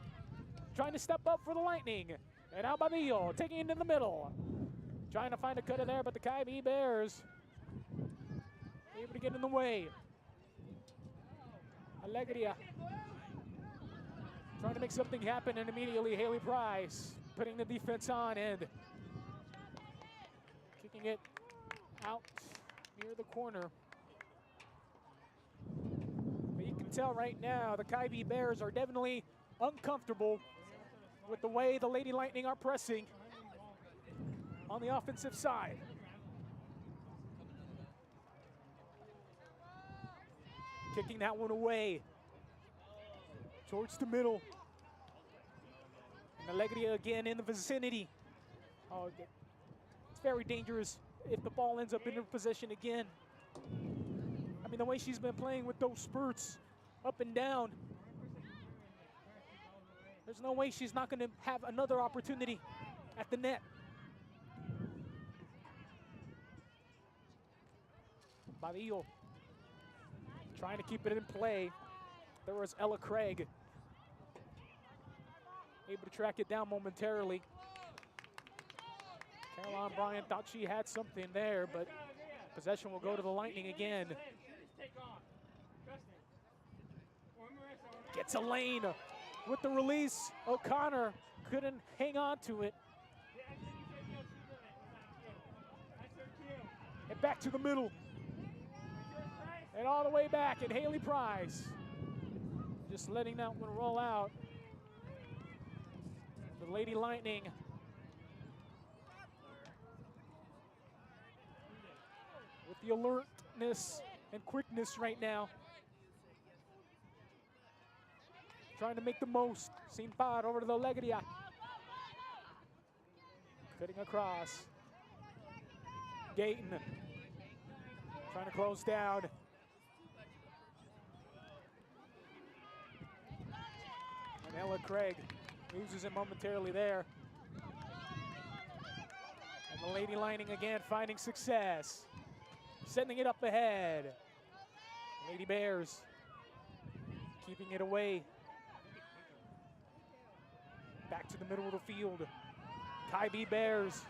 trying to step up for the Lightning. And Albadillo taking it in the middle. Trying to find a cutter there, but the Kybe Bears able to get in the way. Alegria trying to make something happen, and immediately Haley Price putting the defense on and kicking it out near the corner. But you can tell right now the Kybe Bears are definitely uncomfortable with the way the Lady Lightning are pressing on the offensive side. Kicking that one away towards the middle. And Alegria again in the vicinity. Oh, it's very dangerous if the ball ends up in her possession again. I mean, the way she's been playing with those spurts up and down, there's no way she's not going to have another opportunity at the net. Badillo trying to keep it in play. There was Ella Craig able to track it down momentarily. Caroline Bryant thought she had something there, but possession will go to the Lightning again. Gets a lane with the release. O'Connor couldn't hang on to it. And back to the middle. And all the way back, and Haley Price just letting that one roll out. The Lady Lightning with the alertness and quickness right now, trying to make the most. Sinpar over to the Alegria. Cutting across. Gayton trying to close down. And Ella Craig loses it momentarily there. And the Lady Lightning again finding success. Sending it up ahead. Lady Bears keeping it away. Back to the middle of the field. Kybe Bears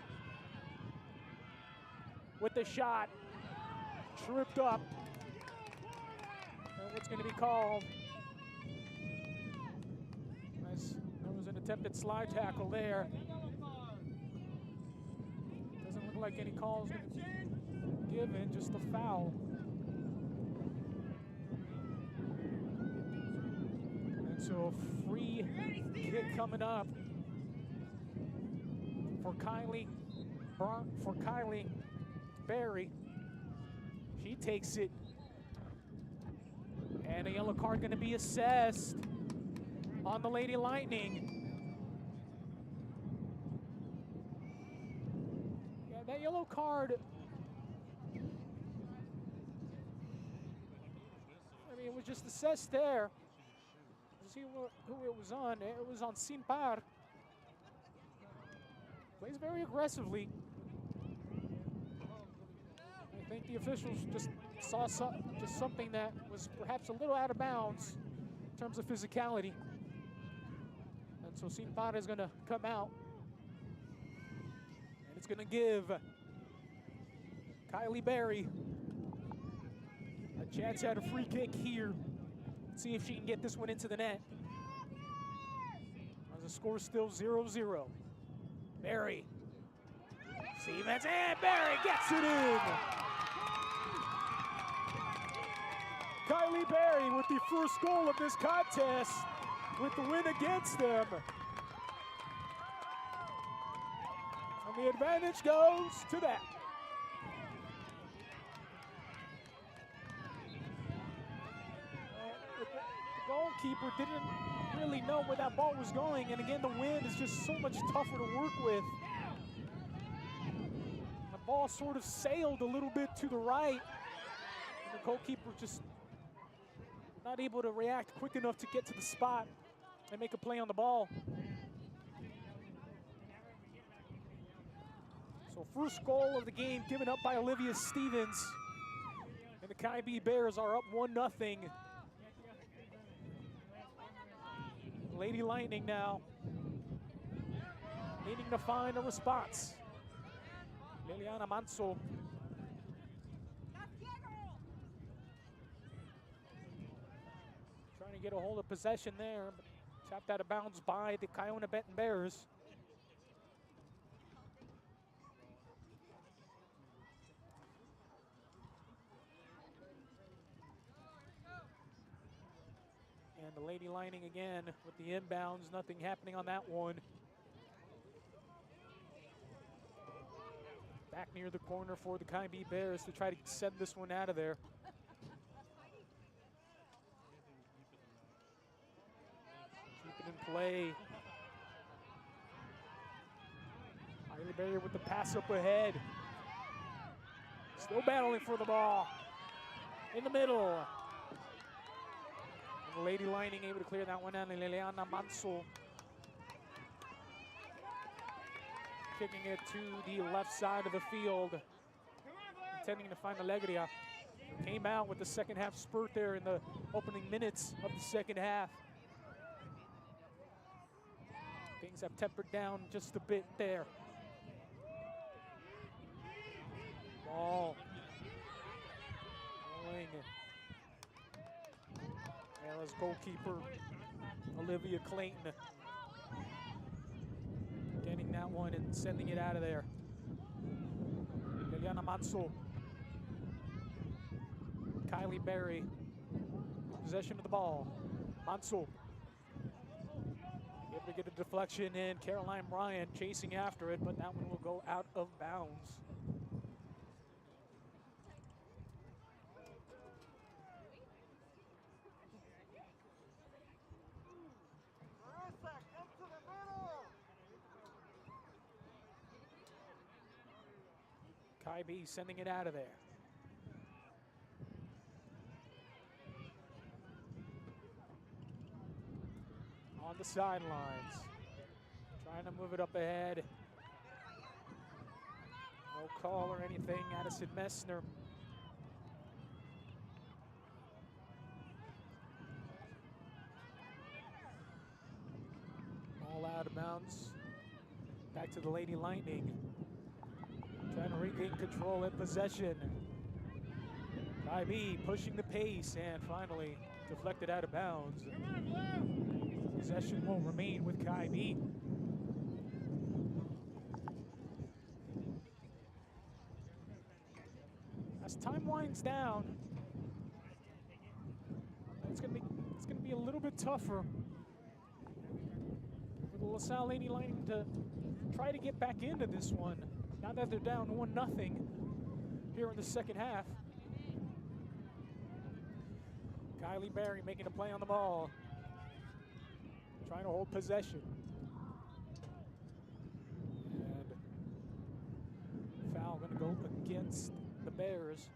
with the shot. Tripped up. And what's going to be called? There was an attempted slide tackle there. Doesn't look like any calls given, just a foul. And so a free kick coming up for Kylie Berry. She takes it. And a yellow card going to be assessed on the Lady Lightning. Yeah, that yellow card, I mean, it was just assessed there. See who it was on. It was on Sinpar. Plays very aggressively. I think the officials just saw something that was perhaps a little out of bounds in terms of physicality. And so Sinpar is going to come out. And it's going to give Kylie Berry a chance at a free kick here. See if she can get this one into the net. As the score is still 0-0. Berry. Stevens, and Berry gets it in. Kylie Berry with the first goal of this contest with the win against them. And the advantage goes to that. The goalkeeper didn't really know where that ball was going, and again, the wind is just so much tougher to work with. The ball sort of sailed a little bit to the right, and the goalkeeper just not able to react quick enough to get to the spot and make a play on the ball. So first goal of the game given up by Olivia Stevens. And the Kybe Bears are up 1-0. Lady Lightning now needing to find a response. Liliana Manso. Trying to get a hold of possession there, but tapped out of bounds by the Kiona-Benton Bears. And the Lady Lining again with the inbounds, nothing happening on that one. Back near the corner for the Kai-B Bears to try to send this one out of there. Keep it in play. Hailey Berry with the pass up ahead. Still battling for the ball. In the middle. And the Lady Lining able to clear that one down. Liliana Manso kicking it to the left side of the field, intending to find Alegria. Came out with the second half spurt there in the opening minutes of the second half. Things have tempered down just a bit there. Ball. Rolling. Ara's goalkeeper, Olivia Clayton, getting that one and sending it out of there. Liliana Manso. Kylie Berry. Possession of the ball. Manso. Able to get a deflection in. Caroline Bryan chasing after it, but that one will go out of bounds. Kai-B sending it out of there. On the sidelines. Trying to move it up ahead. No call or anything. Addison Messner. All out of bounds. Back to the Lady Lightning. Trying to regain control and possession. Kai-B pushing the pace and finally deflected out of bounds. Possession will remain with Kai-B. As time winds down, it's gonna be a little bit tougher for the LaSalle Lady Lightning to try to get back into this one. Now that they're down 1-0 here in the second half. Kylie Berry making a play on the ball. Trying to hold possession. And foul gonna go against the Bears.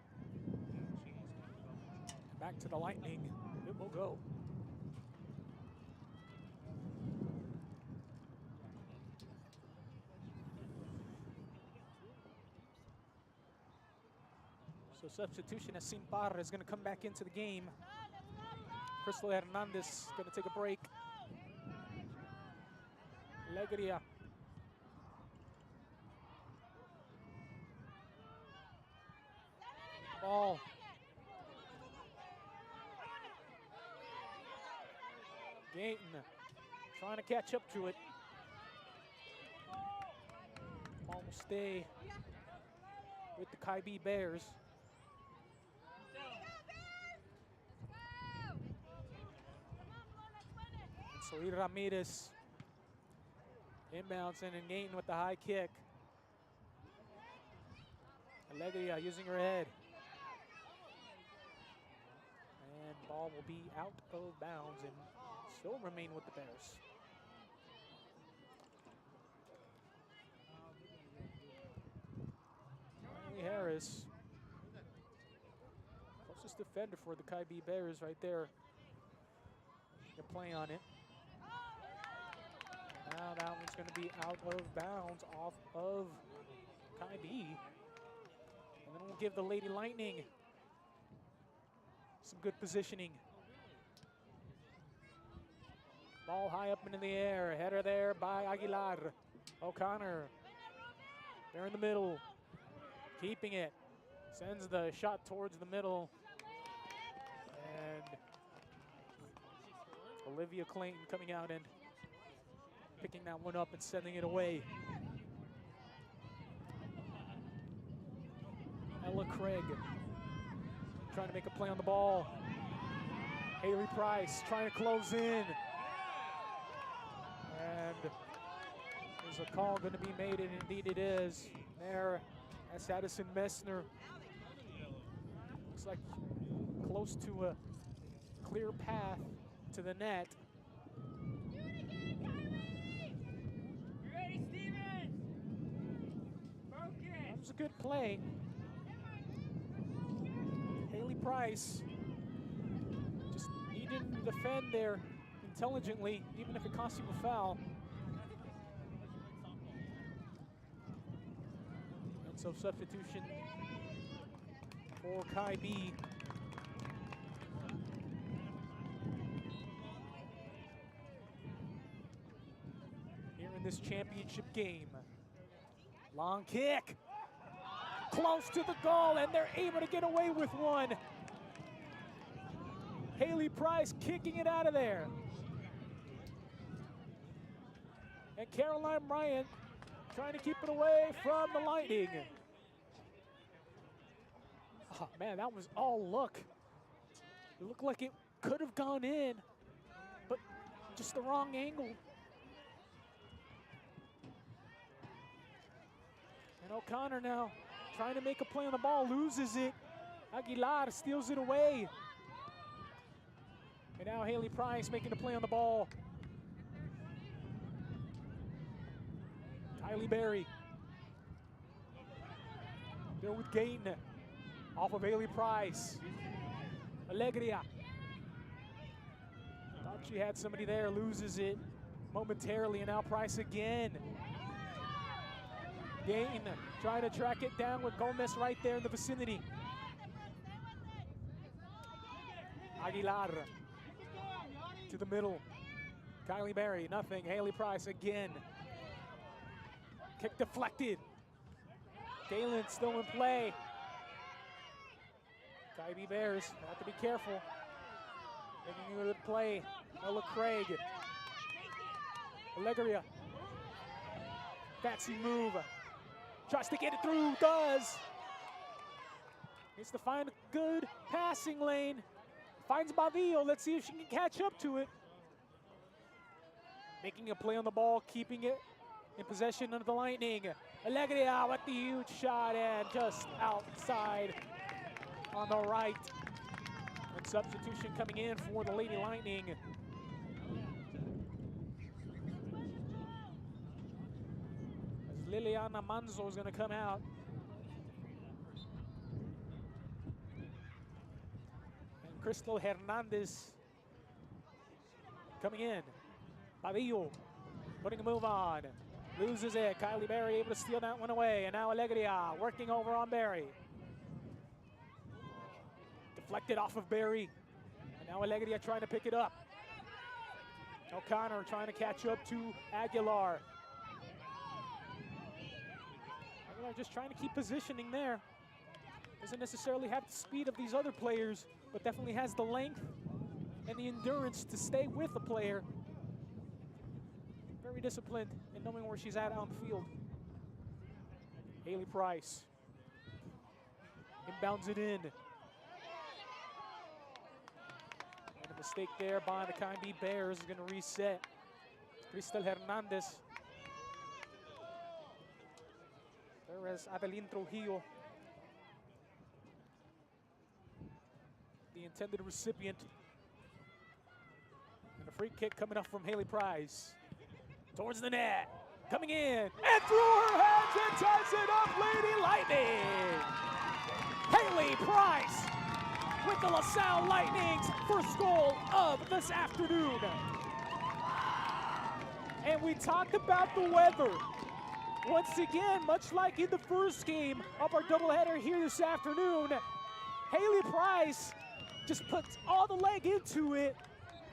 Back to the Lightning, it will go. So substitution as Simpar is going to come back into the game. Crystal Hernandez going to take a break. Alegria. Ball. Gayton trying to catch up to it. Ball will stay with the Kai-B Bears. Sarita Ramirez inbounds and Gayton with the high kick. Alegria using her head. And ball will be out of bounds and still remain with the Bears. Riley Harris, closest defender for the Kai-B Bears right there. They're playing on it. Now that one's going to be out of bounds off of Kai-B. And then we'll give the Lady Lightning some good positioning. Ball high up into the air. Header there by Aguilar. O'Connor, there in the middle, keeping it. Sends the shot towards the middle. And Olivia Clayton coming out and picking that one up and sending it away. Ella Craig trying to make a play on the ball. Haley Price trying to close in. And there's a call going to be made, and indeed it is. There, that's Addison Messner. Looks like close to a clear path to the net. Ready, Stevens? Focus. That was a good play. Haley Price just needed to defend there intelligently, even if it cost him a foul. And so substitution for Kai B. Here in this championship game. Long kick. Close to the goal, and they're able to get away with one. Haley Price kicking it out of there. And Caroline Bryant trying to keep it away from the Lightning. Oh, man, that was all luck. It looked like it could have gone in, but just the wrong angle. And O'Connor now trying to make a play on the ball, loses it. Aguilar steals it away. And now Haley Price making a play on the ball. Kylie Berry. There with Gayton. Off of Haley Price. Alegria. Thought she had somebody there, loses it momentarily, and now Price again. Gayton trying to track it down with Gomez right there in the vicinity. Aguilar to the middle. Kylie Berry, nothing. Haley Price again. Kick deflected. Galen still in play. Kylie Bears have to be careful. Making a good play. Ella Craig. Alegria. Fancy move. Tries to get it through, does. Needs to find a good passing lane. Finds Bavio, let's see if she can catch up to it. Making a play on the ball, keeping it in possession of the Lightning. Alegria with the huge shot and just outside on the right. And substitution coming in for the Lady Lightning. As Liliana Manzo is gonna come out. And Crystal Hernandez coming in. Pavillo putting a move on. Loses it. Kylie Berry able to steal that one away. And now Alegria working over on Berry. Deflected off of Berry. And now Alegria trying to pick it up. O'Connor trying to catch up to Aguilar. Aguilar just trying to keep positioning there. Doesn't necessarily have the speed of these other players, but definitely has the length and the endurance to stay with the player. Very disciplined in knowing where she's at on the field. Haley Price. Inbounds it in. And a mistake there by the Kind B Bears is going to reset. Crystal Hernandez. There is Adeline Trujillo, the intended recipient. And a free kick coming up from Haley Price. Towards the net, coming in, and through her hands and ties it up, Lady Lightning. Haley Price with the LaSalle Lightning's first goal of this afternoon. And we talked about the weather. Once again, much like in the first game of our doubleheader here this afternoon, Haley Price just puts all the leg into it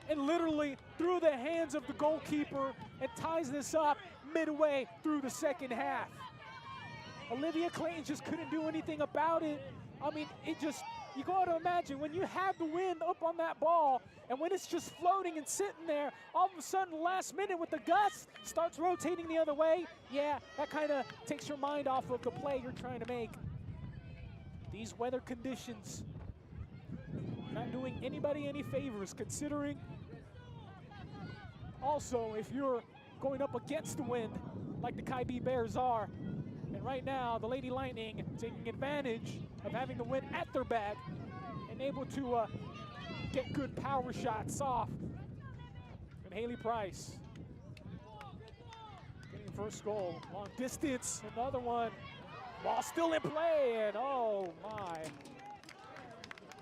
and literally through the hands of the goalkeeper and ties this up midway through the second half. Olivia Clayton just couldn't do anything about it. I mean, you got to imagine when you have the wind up on that ball and when it's just floating and sitting there, all of a sudden last minute with the gust starts rotating the other way. Yeah, that kind of takes your mind off of the play you're trying to make. These weather conditions not doing anybody any favors, considering also if you're going up against the wind like the Kai B Bears are. And right now, the Lady Lightning taking advantage of having the wind at their back and able to get good power shots off. And Haley Price getting the first goal. Long distance, another one. Ball still in play, and oh my.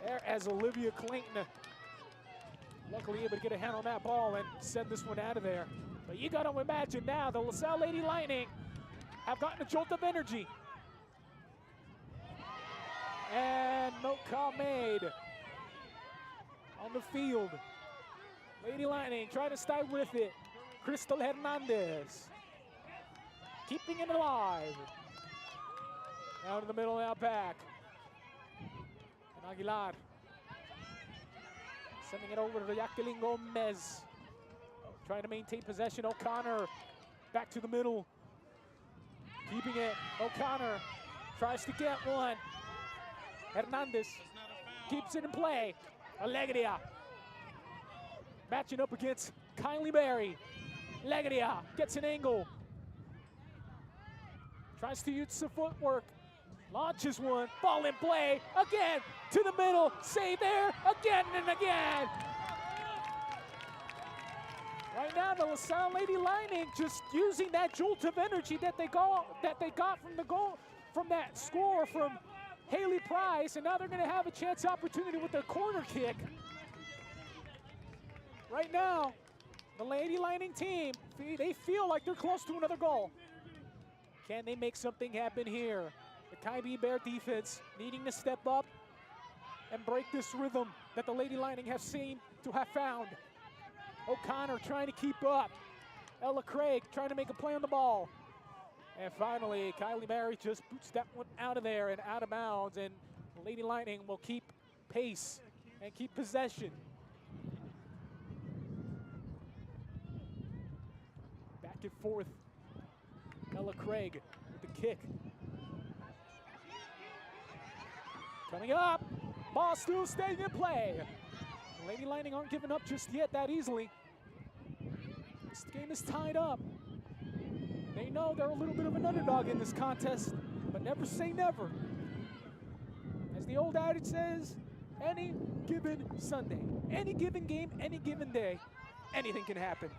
There as Olivia Clayton, luckily able to get a hand on that ball and send this one out of there. But you gotta imagine now, the LaSalle Lady Lightning have gotten a jolt of energy. And no call made on the field. Lady Lightning trying to stay with it. Crystal Hernandez keeping it alive. Down in the middle now back. And Aguilar sending it over to Jacqueline Gomez. Trying to maintain possession. O'Connor back to the middle. Keeping it. O'Connor tries to get one. Hernandez keeps it in play. Alegria matching up against Kylie Berry. Alegria gets an angle. Tries to use some footwork. Launches one. Ball in play. Again to the middle. Save there. Again and again. Right now, the LaSalle Lady Lightning just using that jolt of energy that they got from the goal, from that score from Haley Price, and now they're going to have a chance opportunity with their corner kick. Right now, the Lady Lightning team, they feel like they're close to another goal. Can they make something happen here? The Kai B Bear defense needing to step up and break this rhythm that the Lady Lightning have seemed to have found. O'Connor trying to keep up. Ella Craig trying to make a play on the ball. And finally, Kylie Berry just boots that one out of there and out of bounds, and Lady Lightning will keep pace and keep possession. Back and forth. Ella Craig with the kick. Coming up. Ball still staying in play. Lady Lightning aren't giving up just yet that easily. This game is tied up. They know they're a little bit of an underdog in this contest, but never say never. As the old adage says, any given Sunday, any given game, any given day, anything can happen.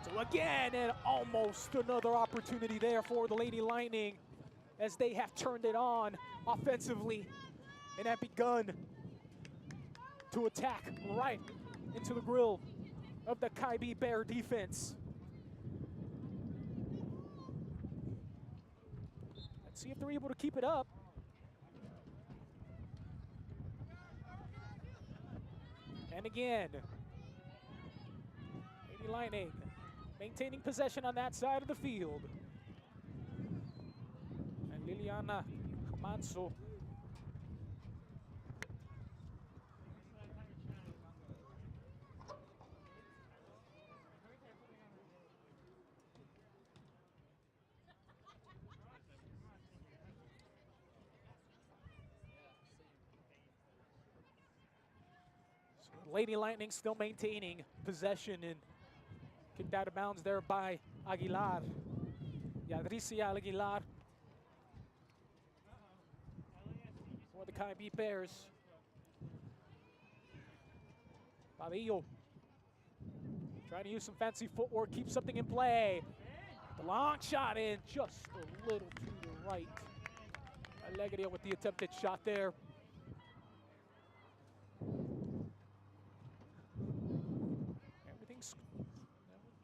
So again, and almost another opportunity there for the Lady Lightning as they have turned it on offensively and have begun to attack right into the grill of the Kai B Bear defense. Let's see if they're able to keep it up. And again, Lady Lightning maintaining possession on that side of the field. And Liliana Manso Lady Lightning still maintaining possession and kicked out of bounds there by Aguilar. Yadricia Aguilar for the Kai B Bears. Fabio trying to use some fancy footwork, keep something in play. The long shot in, just a little to the right. Alegria with the attempted shot there.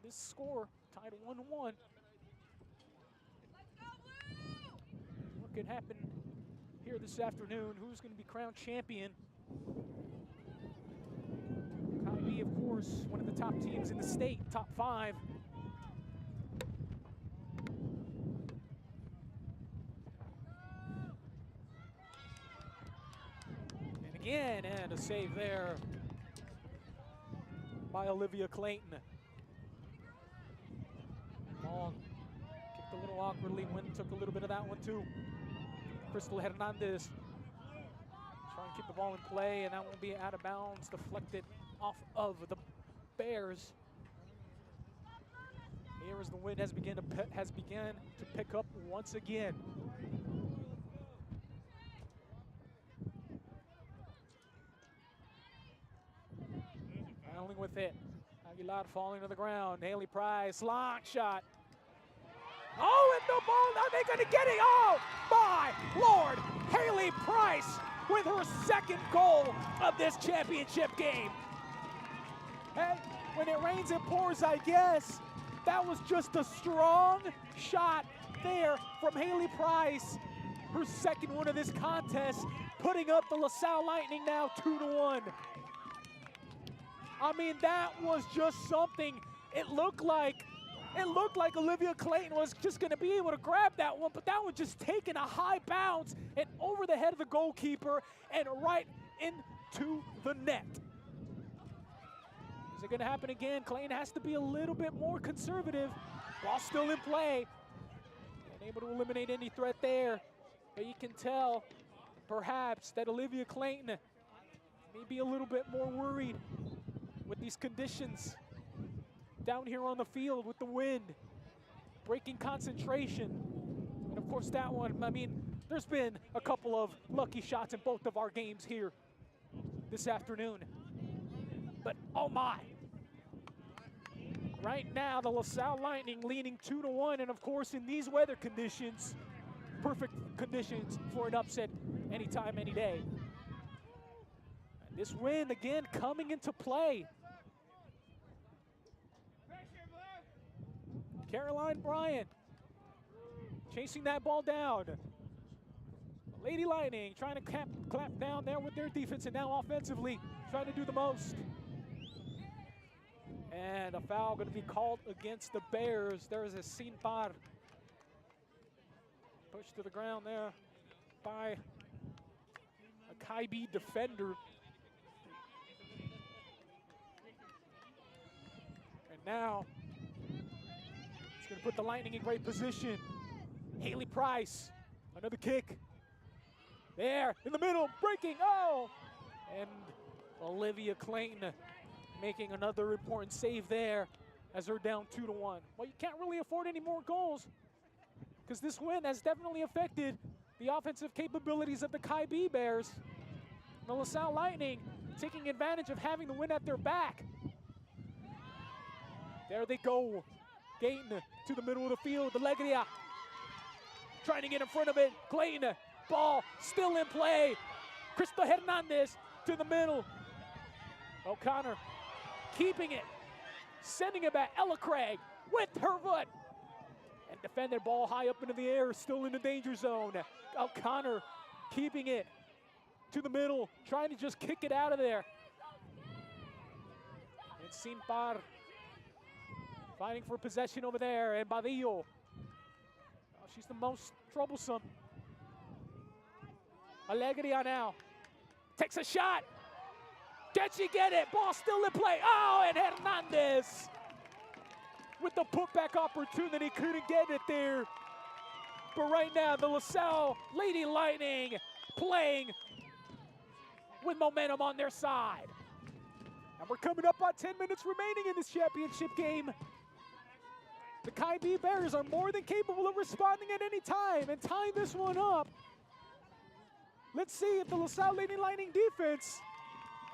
This score tied 1-1. What could happen here this afternoon? Who's going to be crowned champion? Kai Maybe, of course, one of the top teams in the state, top 5. And again, and a save there by Olivia Clayton. Ball kicked a little awkwardly. Wynn took a little bit of that one too. Crystal Hernandez trying to keep the ball in play, and that won't be out of bounds, deflected off of the Bears. Here as the wind has begun to pick up once again. Battling with it. Aguilar falling to the ground. Haley Price, long shot. Oh, and the ball, are they going to get it? Oh, my Lord. Haley Price with her second goal of this championship game. Hey, when it rains, it pours, I guess. That was just a strong shot there from Haley Price. Her second one of this contest, putting up the LaSalle Lightning now 2-1. I mean, that was just something. It looked like Olivia Clayton was just going to be able to grab that one, but that was just taking a high bounce and over the head of the goalkeeper and right into the net. Is it going to happen again? Clayton has to be a little bit more conservative. Ball still in play. Unable to eliminate any threat there. But you can tell, perhaps, that Olivia Clayton may be a little bit more worried with these conditions down here on the field with the wind, breaking concentration. And of course that one, I mean, there's been a couple of lucky shots in both of our games here this afternoon. But oh my. Right now, the LaSalle Lightning leaning 2-1, and of course in these weather conditions, perfect conditions for an upset anytime, any day. And this win again coming into play. Caroline Bryant chasing that ball down. Lady Lightning trying to clap down there with their defense, and now offensively trying to do the most. And a foul going to be called against the Bears. There is a sin par. Pushed to the ground there by a Kaibi defender. And now it's going to put the Lightning in great position. Haley Price, another kick. There, in the middle, breaking, oh! And Olivia Clayton making another important save there as they're down 2-1. Well, you can't really afford any more goals because this win has definitely affected the offensive capabilities of the Kaibi Bears. The LaSalle Lightning taking advantage of having the win at their back. There they go. Gayton to the middle of the field. Alegria trying to get in front of it. Clayton, ball still in play. Crystal Hernandez to the middle. O'Connor keeping it, sending it back. Ella Craig with her foot. And defended ball high up into the air, still in the danger zone. O'Connor keeping it to the middle, trying to just kick it out of there. And Sinpar fighting for possession over there, and Badillo. Oh, she's the most troublesome. Alegria now takes a shot. Can she get it? Ball still in play. Oh, and Hernandez with the putback opportunity, couldn't get it there. But right now, the LaSalle Lady Lightning playing with momentum on their side. And we're coming up on 10 minutes remaining in this championship game. The Kaibi Bears are more than capable of responding at any time and tying this one up. Let's see if the LaSalle Lady Lightning defense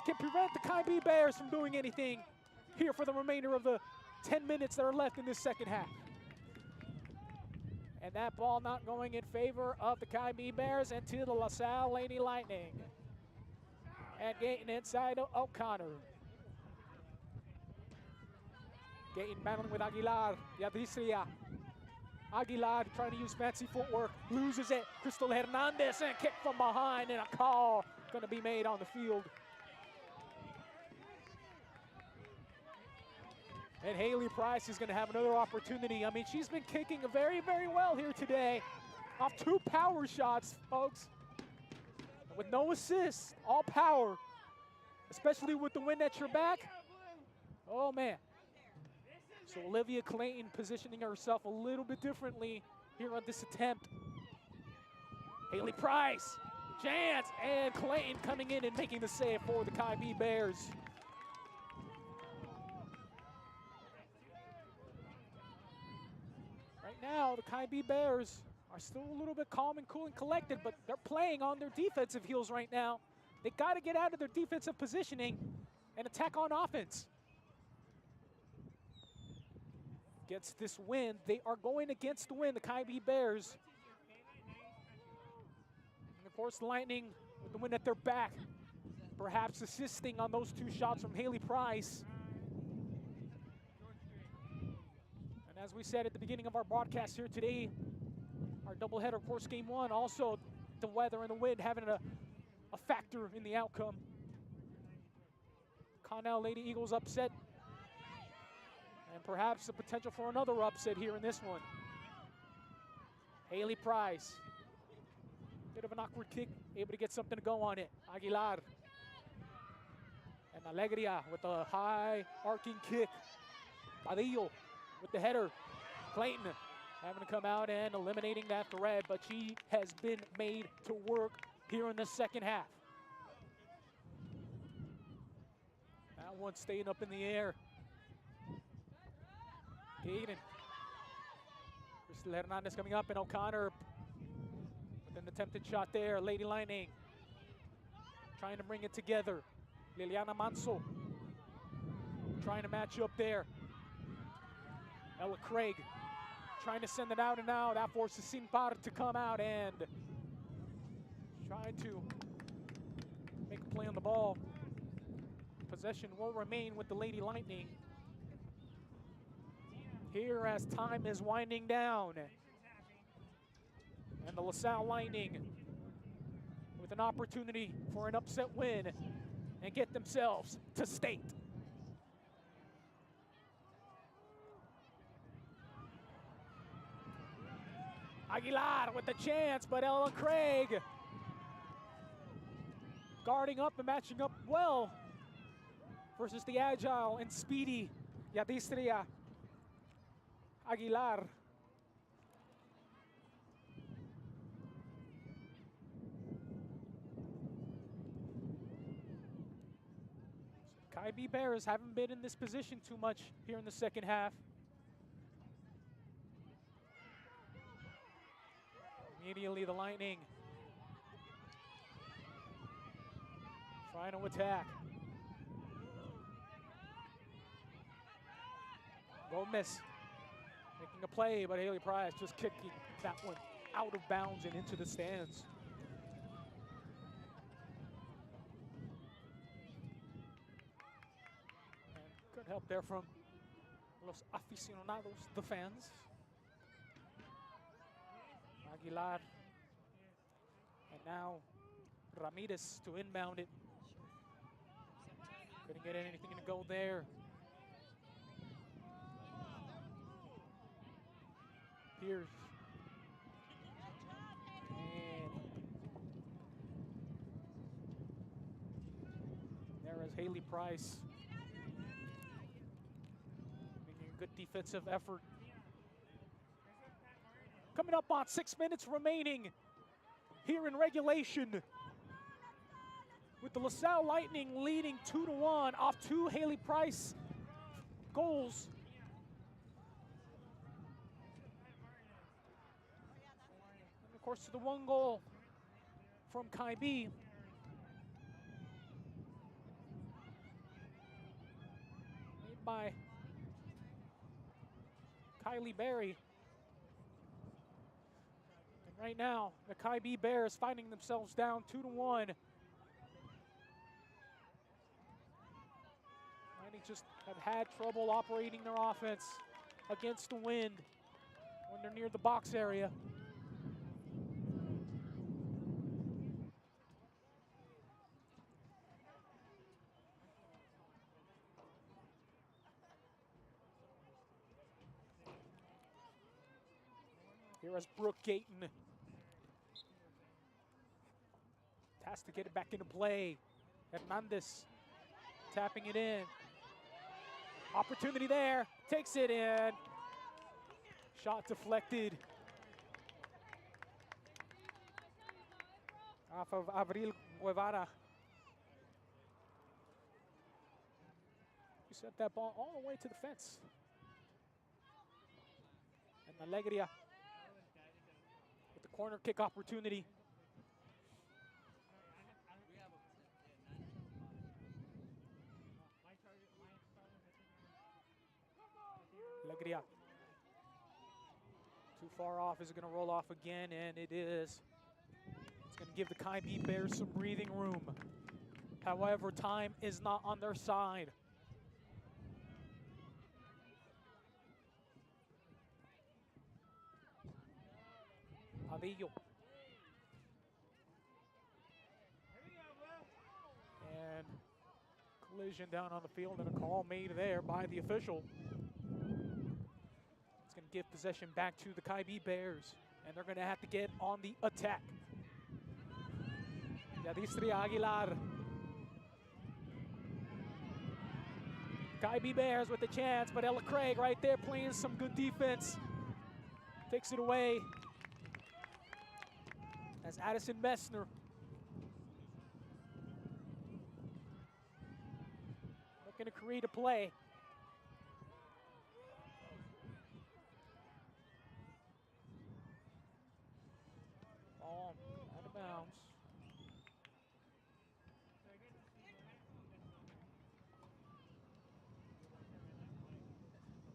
can prevent the Kaibi Bears from doing anything here for the remainder of the 10 minutes that are left in this second half. And that ball not going in favor of the Kaibi Bears and to the LaSalle Lady Lightning. And Gayton inside of O'Connor. Gayton battling with Aguilar, Yadrisria. Aguilar trying to use fancy footwork, loses it. Crystal Hernandez and kick from behind, and a call going to be made on the field. And Haley Price is going to have another opportunity. I mean, she's been kicking very, very well here today. Off 2 power shots, folks. With no assists, all power. Especially with the wind at your back. Oh, man. So Olivia Clayton positioning herself a little bit differently here on this attempt. Haley Price, chance, and Clayton coming in and making the save for the Chi B Bears. Right now, the Chi B Bears are still a little bit calm and cool and collected, but they're playing on their defensive heels right now. They got to get out of their defensive positioning and attack on offense. Against this wind, they are going against the wind, the Chi B Bears. And of course, Lightning with the wind at their back, perhaps assisting on those 2 shots from Haley Price. And as we said at the beginning of our broadcast here today, our doubleheader, of course, game 1, also the weather and the wind having a factor in the outcome. Connell Lady Eagles upset. And perhaps the potential for another upset here in this one. Haley Price. Bit of an awkward kick, able to get something to go on it. Aguilar. And Alegria with a high arcing kick. Padillo with the header. Clayton having to come out and eliminating that threat, but she has been made to work here in the second half. That one staying up in the air. Aiden. Crystal Hernandez coming up, and O'Connor with an attempted shot there. Lady Lightning trying to bring it together. Liliana Manso trying to match up there. Ella Craig trying to send it out and now. That forces Sinpar to come out and try to make a play on the ball. Possession will remain with the Lady Lightning. Here as time is winding down. And the LaSalle Lightning with an opportunity for an upset win and get themselves to state. Aguilar with the chance, but Ella Craig guarding up and matching up well versus the agile and speedy Yadistria Aguilar. Chi B Bears haven't been in this position too much here in the second half. Immediately the Lightning trying to attack. Gomez making a play, but Haley Price just kicking that one out of bounds and into the stands. And good help there from los aficionados, the fans. Aguilar. And now Ramirez to inbound it. Couldn't get anything to go there. Pierce. And there is Haley Price making a good defensive effort. Coming up on 6 minutes remaining here in regulation, with the LaSalle Lightning leading 2-1 off 2 Haley Price goals. And of course, the 1 goal from Chi B. Made by Kylie Berry. Right now, the Chi B Bears finding themselves down 2-1. Lightning just have had trouble operating their offense against the wind when they're near the box area. Here is Brooke Gayton. Has to get it back into play. Hernandez tapping it in. Opportunity there, takes it in. Shot deflected. Off of Avril Guevara. He sent that ball all the way to the fence. And Alegria with the corner kick opportunity. Alegria. Too far off. Is it going to roll off again? And it is. It's going to give the Kai-B Bears some breathing room. However, time is not on their side. Avillo. And collision down on the field and a call made there by the official. It's going to give possession back to the Kai-B Bears, and they're going to have to get on the attack. Yadistri Aguilar. Kai-B Bears with the chance, but Ella Craig right there playing some good defense. Takes it away. As Addison Messner. Looking to create a play. Ball out of bounds.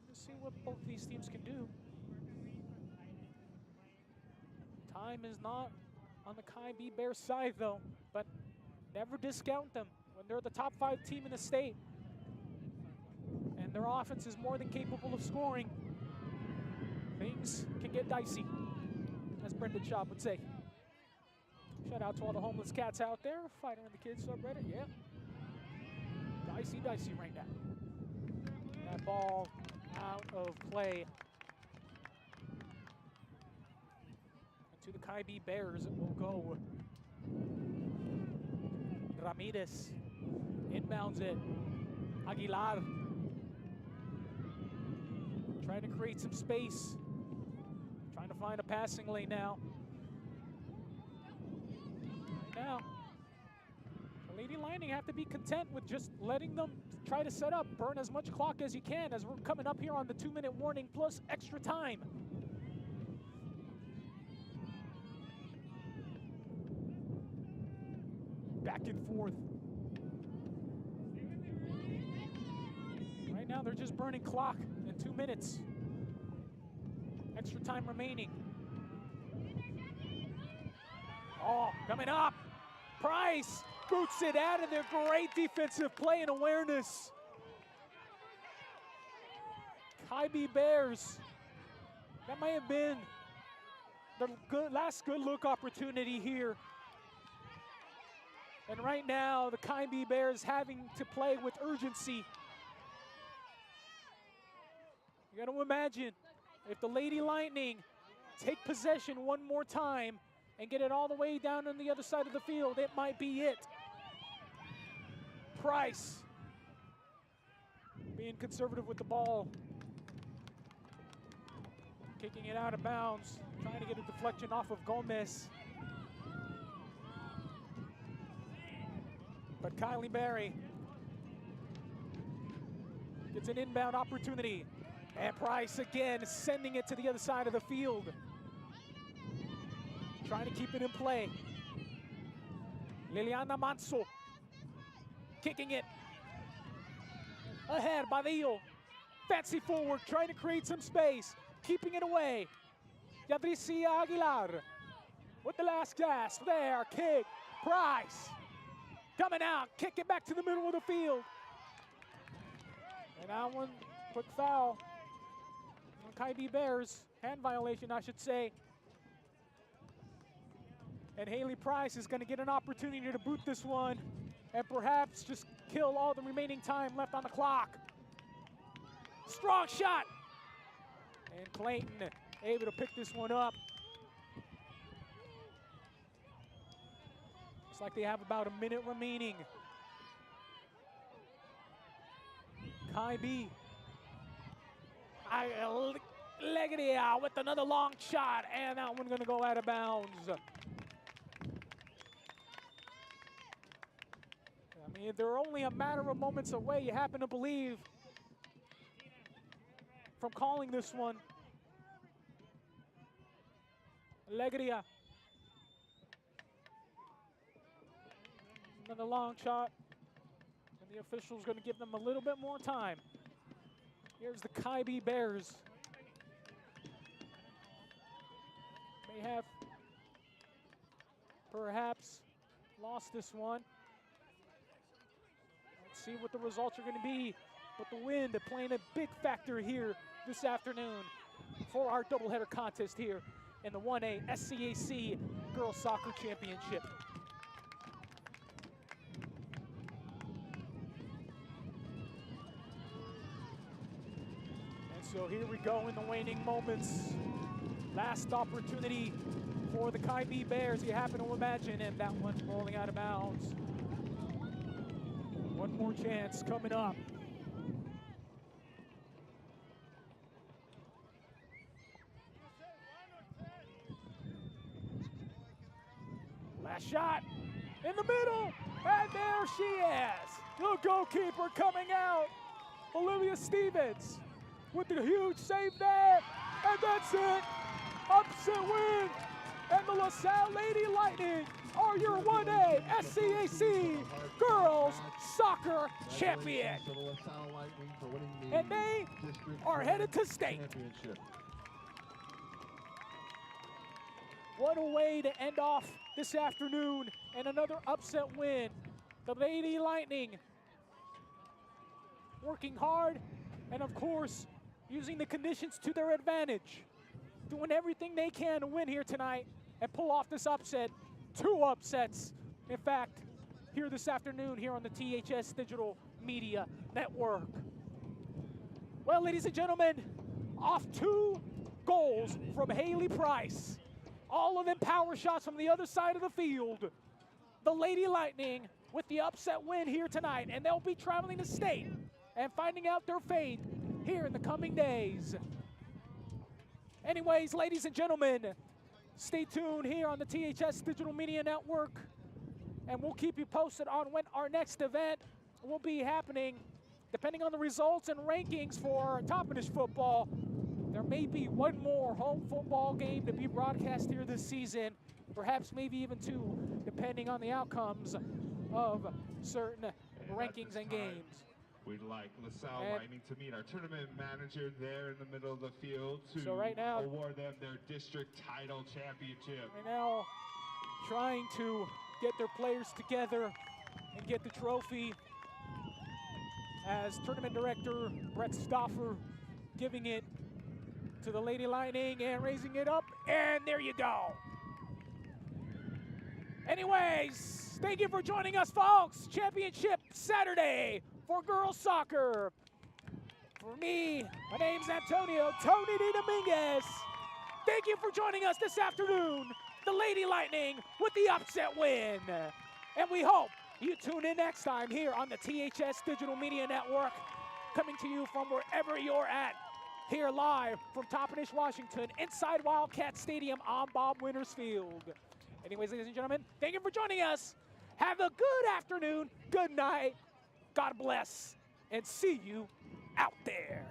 Let's see what both these teams can do. Time is not on the Kai-B Bears side though, but never discount them when they're the top 5 team in the state. And their offense is more than capable of scoring. Things can get dicey, as Brendan Schaub would say. Shout out to all the homeless cats out there, Fighter and the Kids subreddit, yeah. Dicey right now. That ball out of play. To the Kai-B Bears, it will go. Ramirez inbounds it. Aguilar trying to create some space. Trying to find a passing lane now. Right now, the Lady Lightning have to be content with just letting them try to set up, burn as much clock as you can, as we're coming up here on the 2-minute warning plus extra time. Back and forth. Right now, they're just burning clock in 2 minutes. Extra time remaining. Oh, coming up. Price boots it out of there. Great defensive play and awareness. Kai-B Bears. That may have been their last good look opportunity here. And right now, the Kai-B Bears having to play with urgency. You got to imagine if the Lady Lightning take possession one more time and get it all the way down on the other side of the field, it might be it. Price being conservative with the ball. Kicking it out of bounds, trying to get a deflection off of Gomez. But Kylie Berry gets an inbound opportunity. And Price again sending it to the other side of the field. Trying to keep it in play. Liliana Manso kicking it. Ahead, Badillo. Fancy forward, trying to create some space. Keeping it away. Yadricia Aguilar with the last gasp there. Kick. Price. Coming out, kick it back to the middle of the field. And that one, quick foul on Kai-B Bears. Hand violation, I should say. And Haley Price is going to get an opportunity to boot this one and perhaps just kill all the remaining time left on the clock. Strong shot. And Clayton able to pick this one up. Looks like they have about a minute remaining. Kai B. Legadia with another long shot, and that one gonna go out of bounds. I mean, they're only a matter of moments away, you happen to believe, from calling this one. Legadia. Another long shot, and the official's gonna give them a little bit more time. Here's the Kai B Bears. May have perhaps lost this one. Let's see what the results are going to be. But the wind playing a big factor here this afternoon for our doubleheader contest here in the 1A SCAC Girls Soccer Championship. And so here we go in the waning moments. Last opportunity for the Kai B Bears, you happen to imagine, and that one's rolling out of bounds. One more chance coming up. Last shot in the middle, and there she is. The goalkeeper coming out, Olivia Stevens, with the huge save there, and that's it. Upset win, and the LaSalle Lady Lightning are your 1A SCAC Girls Soccer Champion. And they are headed to state. What a way to end off this afternoon, and another upset win. The Lady Lightning working hard, and of course, using the conditions to their advantage. Doing everything they can to win here tonight and pull off this upset. 2 upsets, in fact, here this afternoon here on the THS Digital Media Network. Well, ladies and gentlemen, off 2 goals from Haley Price. All of them power shots from the other side of the field. The Lady Lightning with the upset win here tonight, and they'll be traveling to state and finding out their fate here in the coming days. Anyways, ladies and gentlemen, stay tuned here on the THS Digital Media Network, and we'll keep you posted on when our next event will be happening. Depending on the results and rankings for Toppenish football, there may be 1 more home football game to be broadcast here this season, perhaps maybe even 2, depending on the outcomes of certain rankings and games. We'd like LaSalle Lightning to meet our tournament manager there in the middle of the field to right now, award them their district title championship. Right now, trying to get their players together and get the trophy, as tournament director Brett Stoffer giving it to the Lady Lightning and raising it up, and there you go. Anyways, thank you for joining us, folks. Championship Saturday for girls soccer. For me, my name's Antonio Tony D. Dominguez. Thank you for joining us this afternoon. The Lady Lightning with the upset win. And we hope you tune in next time here on the THS Digital Media Network, coming to you from wherever you're at. Here live from Toppenish, Washington, inside Wildcat Stadium on Bob Winters Field. Anyways, ladies and gentlemen, thank you for joining us. Have a good afternoon, good night, God bless, and see you out there.